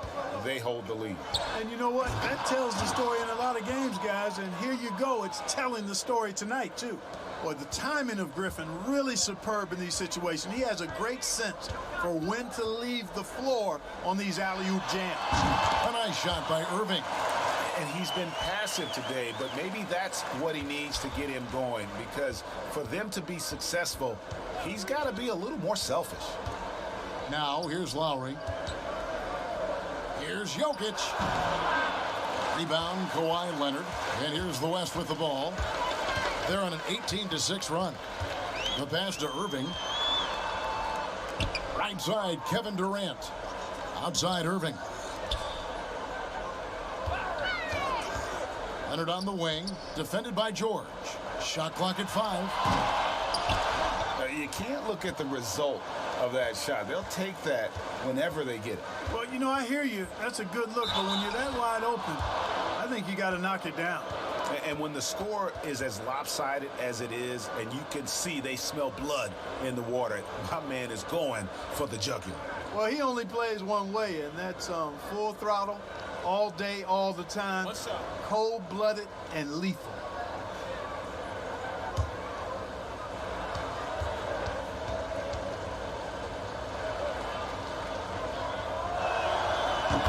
they hold the lead. And you know what? That tells the story in a lot of games, guys. And here you go. It's telling the story tonight, too. Well, the timing of Griffin really superb in these situations. He has a great sense for when to leave the floor on these alley-oop jams. A nice shot by Irving. And he's been passive today, but maybe that's what he needs to get him going, because for them to be successful, he's got to be a little more selfish. Now, here's Lowry. Here's Jokic. Rebound, Kawhi Leonard. And here's the West with the ball. They're on an 18-6 run. The pass to Irving. Right side, Kevin Durant. Outside, Irving. Leonard on the wing, defended by George. Shot clock at 5. You can't look at the result of that shot. They'll take that whenever they get it. Well, you know, I hear you. That's a good look, but when you're that wide open, I think you got to knock it down. And when the score is as lopsided as it is, and you can see they smell blood in the water, my man is going for the jugular. Well, he only plays one way, and that's full throttle, all day, all the time. What's up? Cold-blooded and lethal.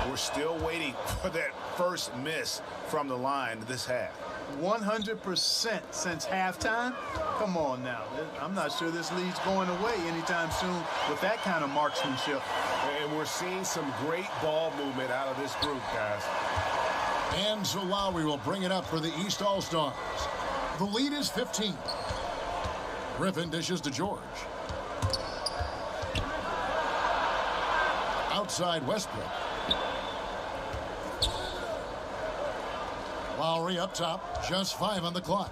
We're still waiting for that first miss from the line this half. 100% since halftime? Come on now. I'm not sure this lead's going away anytime soon with that kind of marksmanship. And we're seeing some great ball movement out of this group, guys. And so Lowry will bring it up for the East All-Stars. The lead is 15. Griffin dishes to George. Outside Westbrook. Lowry up top, just 5 on the clock.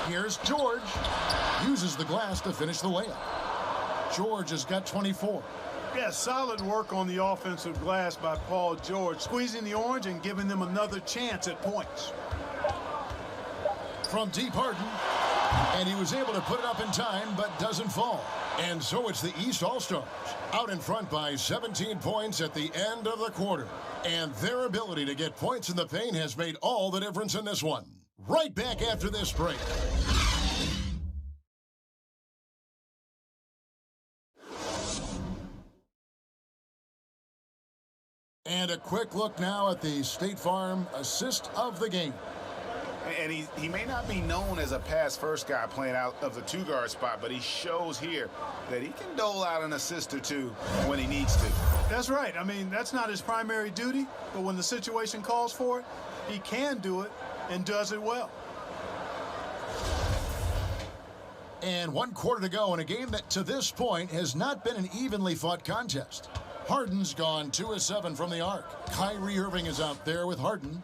Here's George. Uses the glass to finish the layup. George has got 24. Yeah, solid work on the offensive glass by Paul George, squeezing the orange and giving them another chance at points. From deep, Harden. And he was able to put it up in time, but doesn't fall. And so it's the East All-Stars out in front by 17 points at the end of the quarter. And their ability to get points in the paint has made all the difference in this one. Right back after this break. And a quick look now at the State Farm assist of the game. And he may not be known as a pass-first guy playing out of the two-guard spot, but he shows here that he can dole out an assist or two when he needs to. That's right. I mean, that's not his primary duty, but when the situation calls for it, he can do it and does it well. And 1 quarter to go in a game that to this point has not been an evenly fought contest. Harden's gone 2 of 7 from the arc. Kyrie Irving is out there with Harden.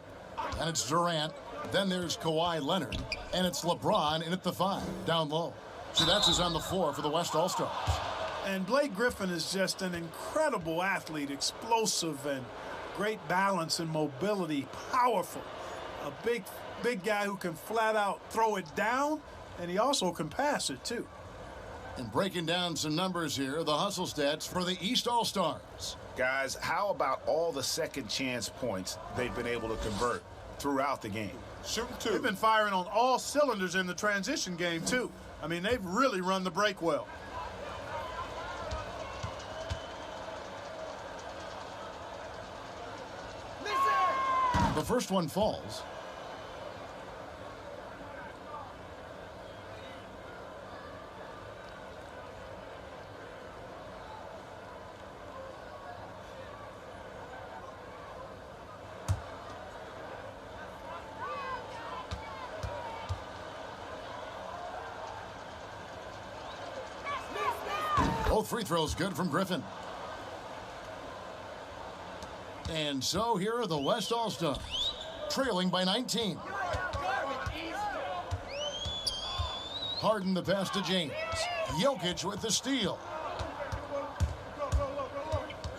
And it's Durant. Then there's Kawhi Leonard. And it's LeBron in at the 5, down low. So that's who's on the floor for the West All-Stars. And Blake Griffin is just an incredible athlete, explosive and great balance and mobility, powerful. A big guy who can flat out throw it down, and he also can pass it too. And breaking down some numbers here, the hustle stats for the East All-Stars. Guys, how about all the second chance points they've been able to convert throughout the game? Shooting 2. They've been firing on all cylinders in the transition game too. I mean, they've really run the break well. The first one falls. Both free throws good from Griffin. And so here are the West All-Stars, trailing by 19. Harden the pass to James. Jokic with the steal.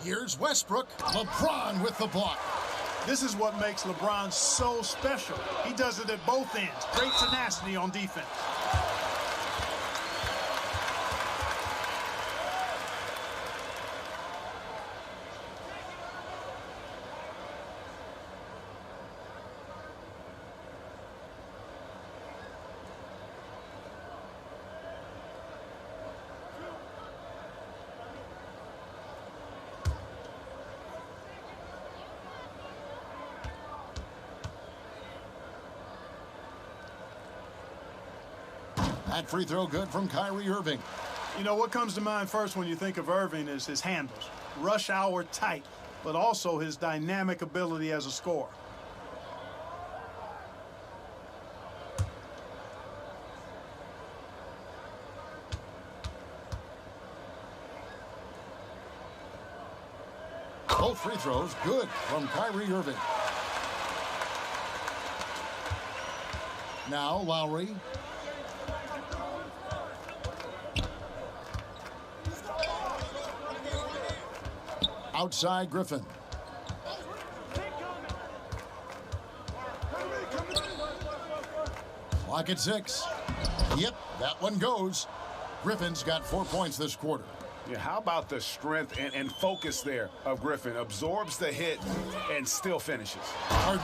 Here's Westbrook. LeBron with the block. This is what makes LeBron so special. He does it at both ends. Great tenacity on defense. That free throw good from Kyrie Irving. You know, what comes to mind first when you think of Irving is his handles. Rush hour tight, but also his dynamic ability as a scorer. Both free throws good from Kyrie Irving. Now Lowry. Outside Griffin. Clock at 6. Yep, that one goes. Griffin's got 4 points this quarter. Yeah, how about the strength and focus there of Griffin? Absorbs the hit and still finishes. Harden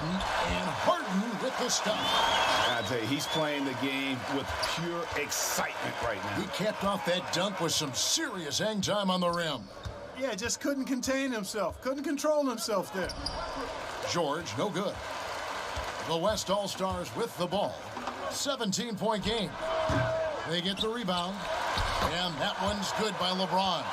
with the stuff. I tell you, he's playing the game with pure excitement right now. He capped off that dunk with some serious hang time on the rim. Yeah, just couldn't contain himself. Couldn't control himself there. George, no good. The West All-Stars with the ball. 17-point game. They get the rebound. And that one's good by LeBron.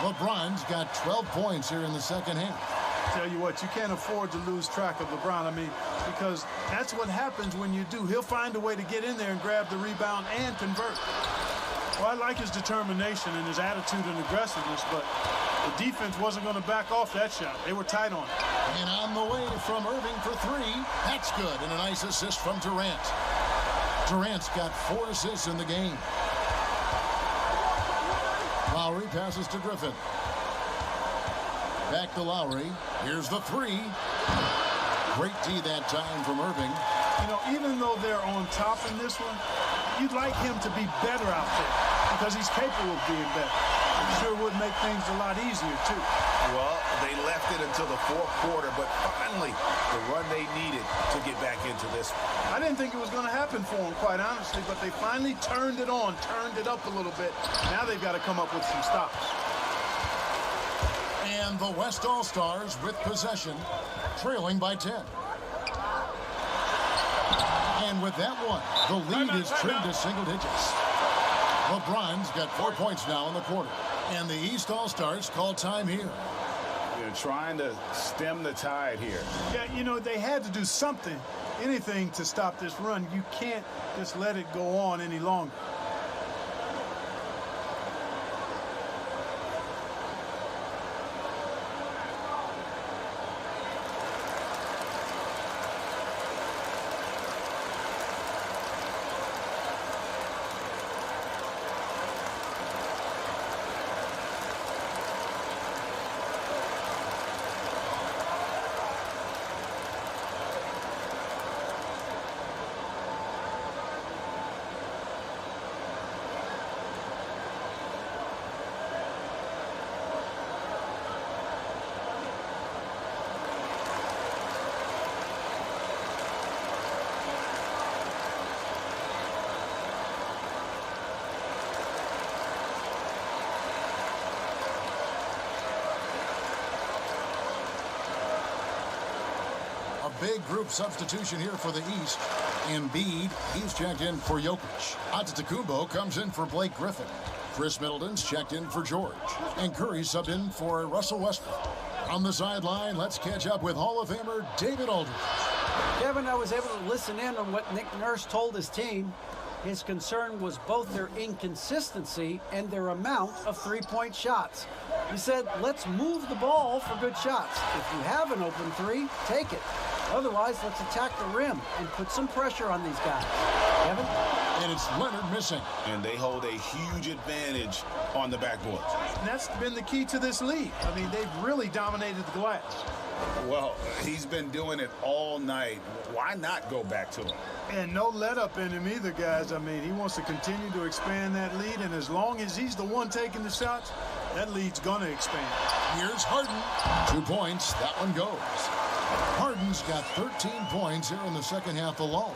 LeBron's got 12 points here in the second half. Tell you what, you can't afford to lose track of LeBron. I mean, because that's what happens when you do. He'll find a way to get in there and grab the rebound and convert. Well, I like his determination and his attitude and aggressiveness, but the defense wasn't going to back off that shot. They were tight on it. And on the way from Irving for 3. That's good. And a nice assist from Durant. Durant's got 4 assists in the game. Lowry passes to Griffin. Back to Lowry. Here's the 3. Great D that time from Irving. You know, even though they're on top in this one, you'd like him to be better out there because he's capable of being better. I'm sure would make things a lot easier, too. Well, they left it until the fourth quarter, but finally the run they needed to get back into this one. I didn't think it was going to happen for them, quite honestly, but they finally turned it on, turned it up a little bit. Now they've got to come up with some stops. And the West All-Stars with possession, trailing by 10. And with that one, the lead is trimmed to single digits. LeBron's got 4 points now in the quarter. And the East All-Stars call time here. They're trying to stem the tide here. Yeah, you know, they had to do something, anything to stop this run. You can't just let it go on any longer. Big group substitution here for the East. Embiid, he's checked in for Jokic. Antetokounmpo comes in for Blake Griffin. Chris Middleton's checked in for George. And Curry subbed in for Russell Westbrook. On the sideline, let's catch up with Hall of Famer David Aldridge. Kevin, I was able to listen in on what Nick Nurse told his team. His concern was both their inconsistency and their amount of three-point shots. He said, let's move the ball for good shots. If you have an open three, take it. Otherwise, let's attack the rim and put some pressure on these guys. Kevin? And it's Leonard missing. And they hold a huge advantage on the backboard. And that's been the key to this lead. I mean, they've really dominated the glass. Well, he's been doing it all night. Why not go back to him? And no let up in him either, guys. I mean, he wants to continue to expand that lead, and as long as he's the one taking the shots, that lead's going to expand. Here's Harden. 2 points. That one goes. Harden's got 13 points here in the second half alone.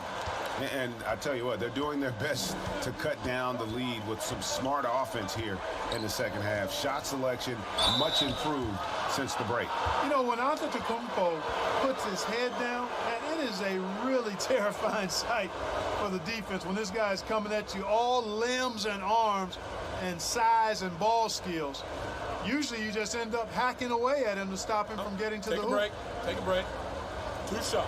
And I tell you what, they're doing their best to cut down the lead with some smart offense here in the second half. Shot selection much improved since the break. You know, when Antetokounmpo puts his head down, and it is a really terrifying sight for the defense when this guy is coming at you, all limbs and arms and size and ball skills. Usually you just end up hacking away at him to stop him from getting to the hoop. Take a break. 2 shots.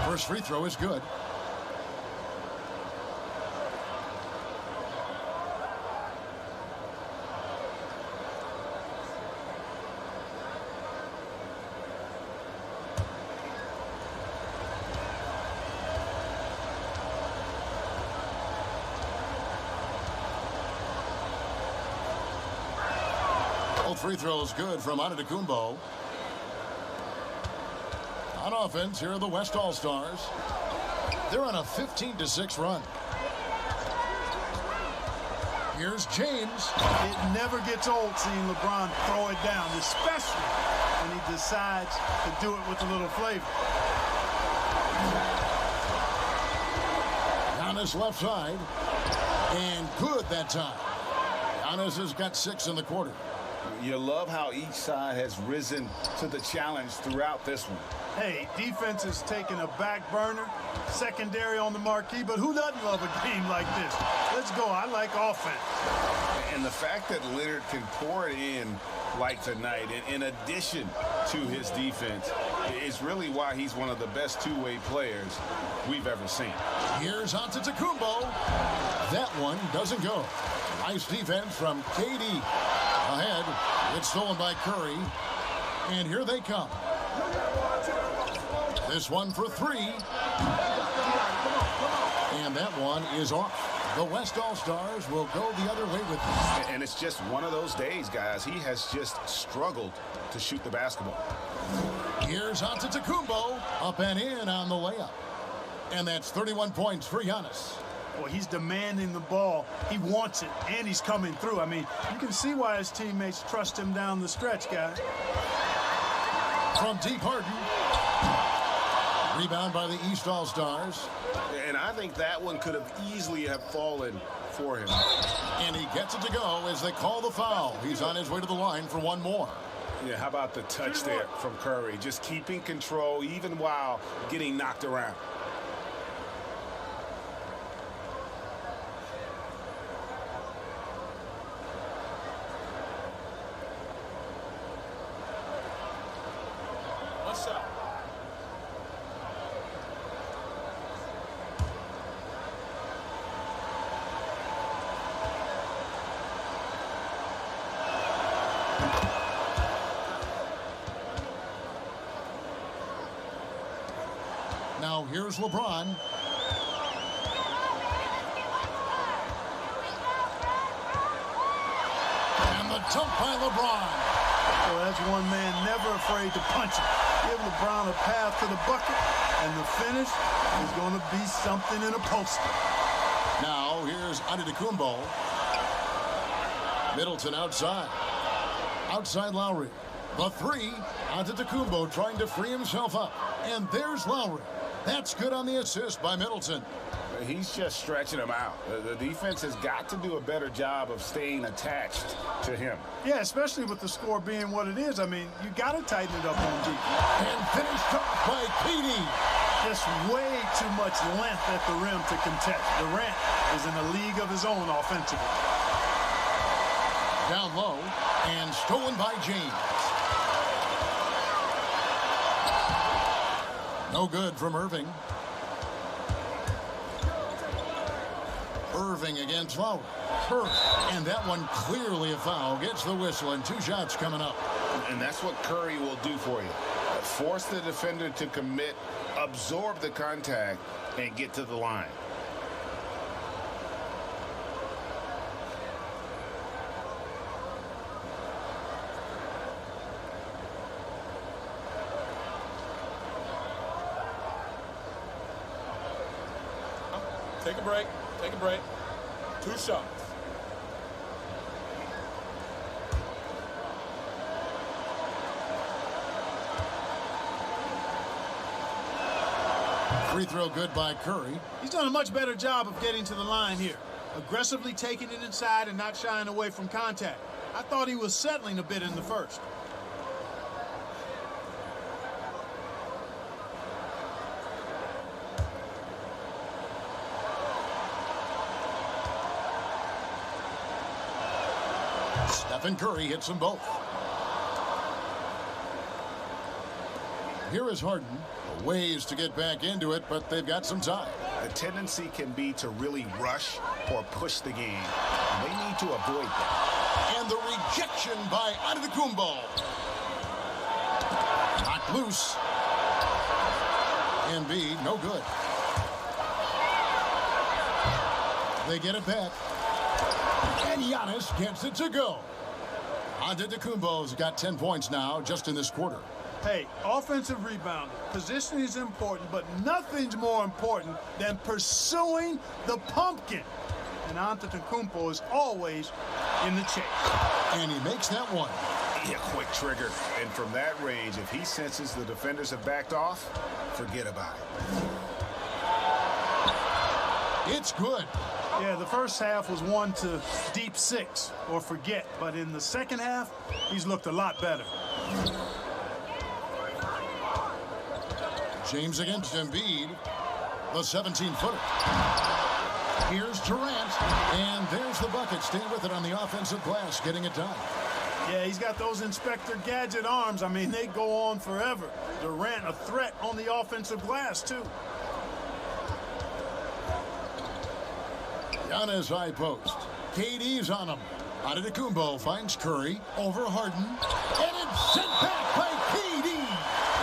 First free throw is good. Both free throws good from Antetokounmpo. On offense, here are the West All-Stars. They're on a 15-6 run. Here's James. It never gets old seeing LeBron throw it down, especially when he decides to do it with a little flavor. Giannis left side. And good that time. Giannis has got 6 in the quarter. You love how each side has risen to the challenge throughout this one. Hey, defense is taking a back burner, secondary on the marquee, but who doesn't love a game like this? Let's go. I like offense. And the fact that Leonard can pour it in like tonight, in addition to his defense, is really why he's one of the best two-way players we've ever seen. Here's Antetokounmpo. That one doesn't go. Nice defense from KD. Ahead, it's stolen by Curry. And here they come. This one for 3. And that one is off. The West All-Stars will go the other way with this. And it's just one of those days, guys. He has just struggled to shoot the basketball. Here's Antetokounmpo. Up and in on the layup. And that's 31 points for Giannis. Well, he's demanding the ball. He wants it, and he's coming through. I mean, you can see why his teammates trust him down the stretch, guys. From deep, Harden. Rebound by the East All-Stars. And I think that one could have easily have fallen for him. And he gets it to go as they call the foul. He's on his way to the line for one more. Yeah, how about the touch there from Curry? Just keeping control even while getting knocked around. What's up? Now here's LeBron. And the dunk by LeBron. Well, that's one man never afraid to punch it. Give LeBron a path to the bucket, and the finish is going to be something in a poster. Now here's Antetokounmpo. Middleton outside. Outside Lowry. The three. Antetokounmpo trying to free himself up. And there's Lowry. That's good on the assist by Middleton. He's just stretching him out. The defense has got to do a better job of staying attached to him. Yeah, especially with the score being what it is. I mean, you got to tighten it up on defense. And finished off by KD. Just way too much length at the rim to contest. Durant is in a league of his own offensively. Down low and stolen by James. No good from Irving. Irving against Lowry. Curry. And that one clearly a foul. Gets the whistle and 2 shots coming up. And that's what Curry will do for you. Force the defender to commit, absorb the contact, and get to the line. Take a break. Take a break. 2 shots. Free throw good by Curry. He's done a much better job of getting to the line here. Aggressively taking it inside and not shying away from contact. I thought he was settling a bit in the first. Stephen Curry hits them both. Here is Harden. Ways to get back into it, but they've got some time. The tendency can be to really rush or push the game. They need to avoid that. And the rejection by Antetokounmpo. Knocked loose. Embiid, no good. They get it back. And Giannis gets it to go. Antetokounmpo's got 10 points now just in this quarter. Hey, offensive rebound. Positioning is important, but nothing's more important than pursuing the pumpkin. And Antetokounmpo is always in the chase. And he makes that one. Yeah, quick trigger. And from that range, if he senses the defenders have backed off, forget about it. It's good. Yeah, the first half was 1 to deep 6 or forget. But in the second half, he's looked a lot better. James against Embiid. The 17-footer. Here's Durant. And there's the bucket. Stay with it on the offensive glass, getting it done. Yeah, he's got those Inspector Gadget arms. I mean, they go on forever. Durant, a threat on the offensive glass, too. Giannis high post. KD's on him. Antetokounmpo finds Curry over Harden. And it's sent back by KD.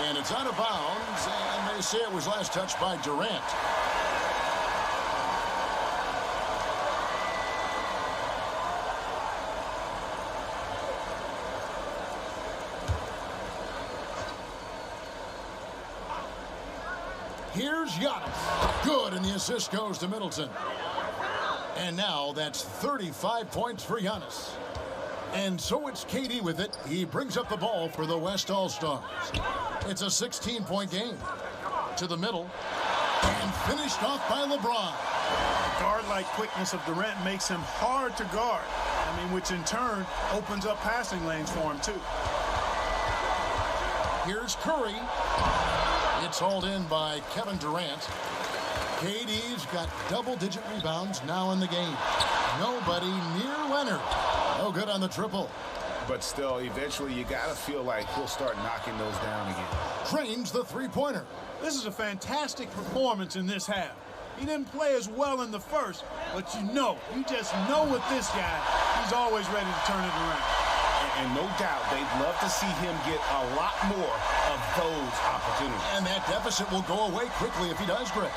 And it's out of bounds. And they say it was last touched by Durant. Here's Giannis. Good, and the assist goes to Middleton. And now that's 35 points for Giannis. And so it's KD with it. He brings up the ball for the West All-Stars. It's a 16-point game. To the middle. And finished off by LeBron. Guard-like quickness of Durant makes him hard to guard. Which in turn opens up passing lanes for him, too. Here's Curry. It's hauled in by Kevin Durant. KD's got double-digit rebounds now in the game. Nobody near Leonard. No good on the triple. But still, eventually you got to feel like he'll start knocking those down again. Drains the three-pointer. This is a fantastic performance in this half. He didn't play as well in the first, but you just know with this guy, he's always ready to turn it around. And no doubt, they'd love to see him get a lot more of those opportunities. And that deficit will go away quickly if he does, Greg.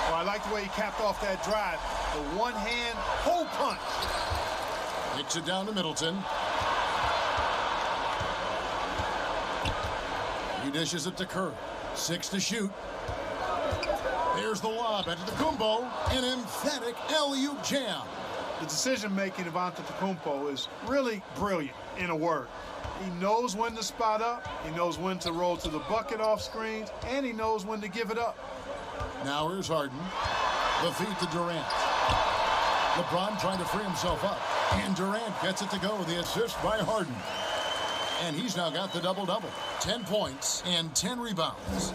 Well, I like the way he capped off that drive. The one-hand hole punch. Kicks it down to Middleton. He dishes it to Curry. 6 to shoot. There's the lob at Antetokounmpo. An emphatic alley-oop jam. The decision-making of Antetokounmpo is really brilliant, in a word. He knows when to spot up, he knows when to roll to the bucket off screens, and he knows when to give it up. Now here's Harden. The feed to Durant. LeBron trying to free himself up. And Durant gets it to go. The assist by Harden. And he's now got the double-double. 10 points and 10 rebounds.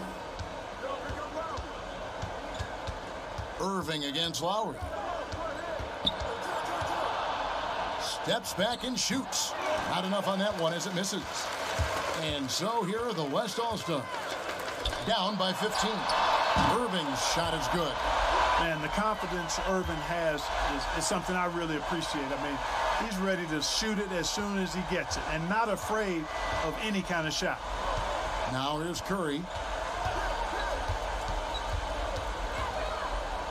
Irving against Lowry. Steps back and shoots. Not enough on that one as it misses. And so here are the West All-Stars. Down by 15. Irving's shot is good. Man, the confidence Irving has is something I really appreciate. He's ready to shoot it as soon as he gets it and not afraid of any kind of shot. Now here's Curry.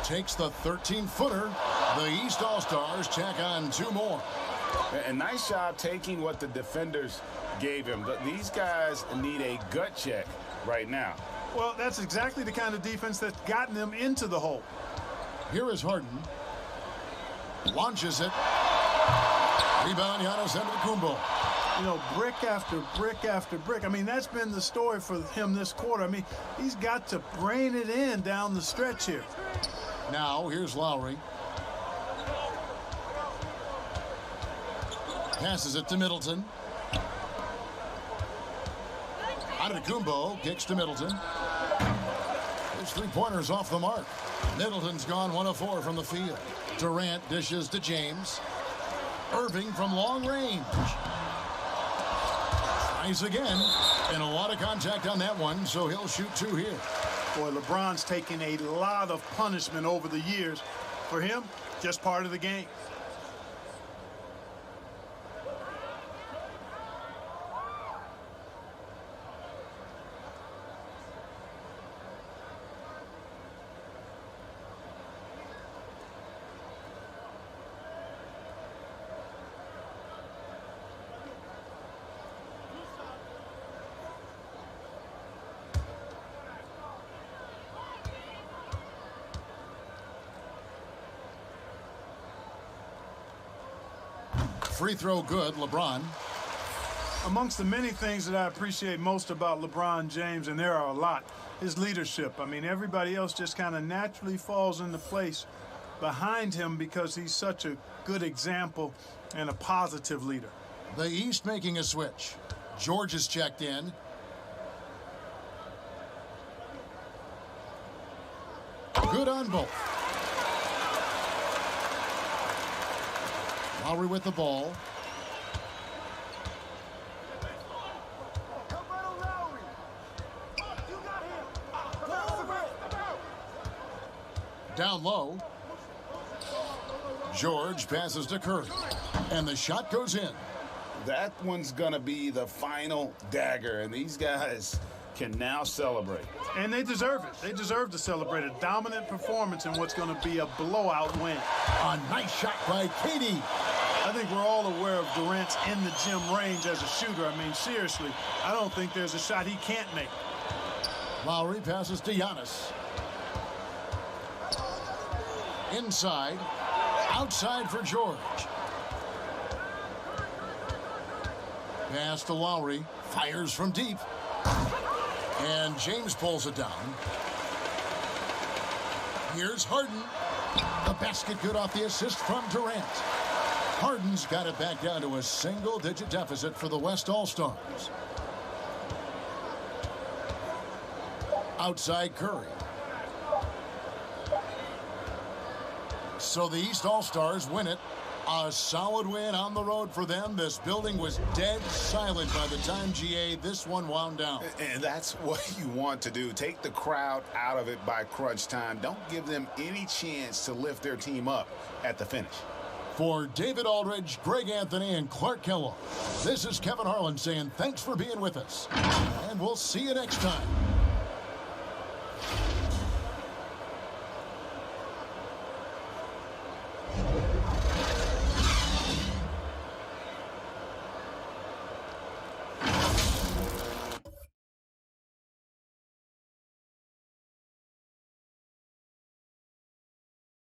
Takes the 13-footer. The East All-Stars tack on 2 more. A nice job taking what the defenders gave him. These guys need a gut check right now. Well, that's exactly the kind of defense that's gotten them into the hole. Here is Harden. Launches it. Rebound, Giannis Antetokounmpo. Brick after brick after brick. That's been the story for him this quarter. He's got to brain it in down the stretch here. Now, here's Lowry. Passes it to Middleton. Antetokounmpo kicks to Middleton. His three-pointer's off the mark. Middleton's gone 1 of 4 from the field. Durant dishes to James. Irving from long range. Tries again. And a lot of contact on that one, so he'll shoot 2 here. Boy, LeBron's taken a lot of punishment over the years. For him, just part of the game. Free throw good, LeBron. Amongst the many things that I appreciate most about LeBron James, and there are a lot, his leadership. Everybody else just kind of naturally falls into place behind him because he's such a good example and a positive leader. The East making a switch. George is checked in. Good on both. Lowry with the ball. Down low. George passes to Curry. And the shot goes in. That one's going to be the final dagger, and these guys can now celebrate. And they deserve it. They deserve to celebrate a dominant performance in what's going to be a blowout win. A nice shot by KD. I think we're all aware of Durant's in-the-gym range as a shooter. Seriously, I don't think there's a shot he can't make. Lowry passes to Giannis. Inside. Outside for George. Pass to Lowry. Fires from deep. And James pulls it down. Here's Harden. The basket good off the assist from Durant. Harden's got it back down to a single-digit deficit for the West All-Stars. Outside Curry. So the East All-Stars win it. A solid win on the road for them. This building was dead silent by the time, GA, this one wound down. And that's what you want to do. Take the crowd out of it by crunch time. Don't give them any chance to lift their team up at the finish. For David Aldridge, Greg Anthony, and Clark Kellogg, this is Kevin Harlan saying thanks for being with us. And we'll see you next time.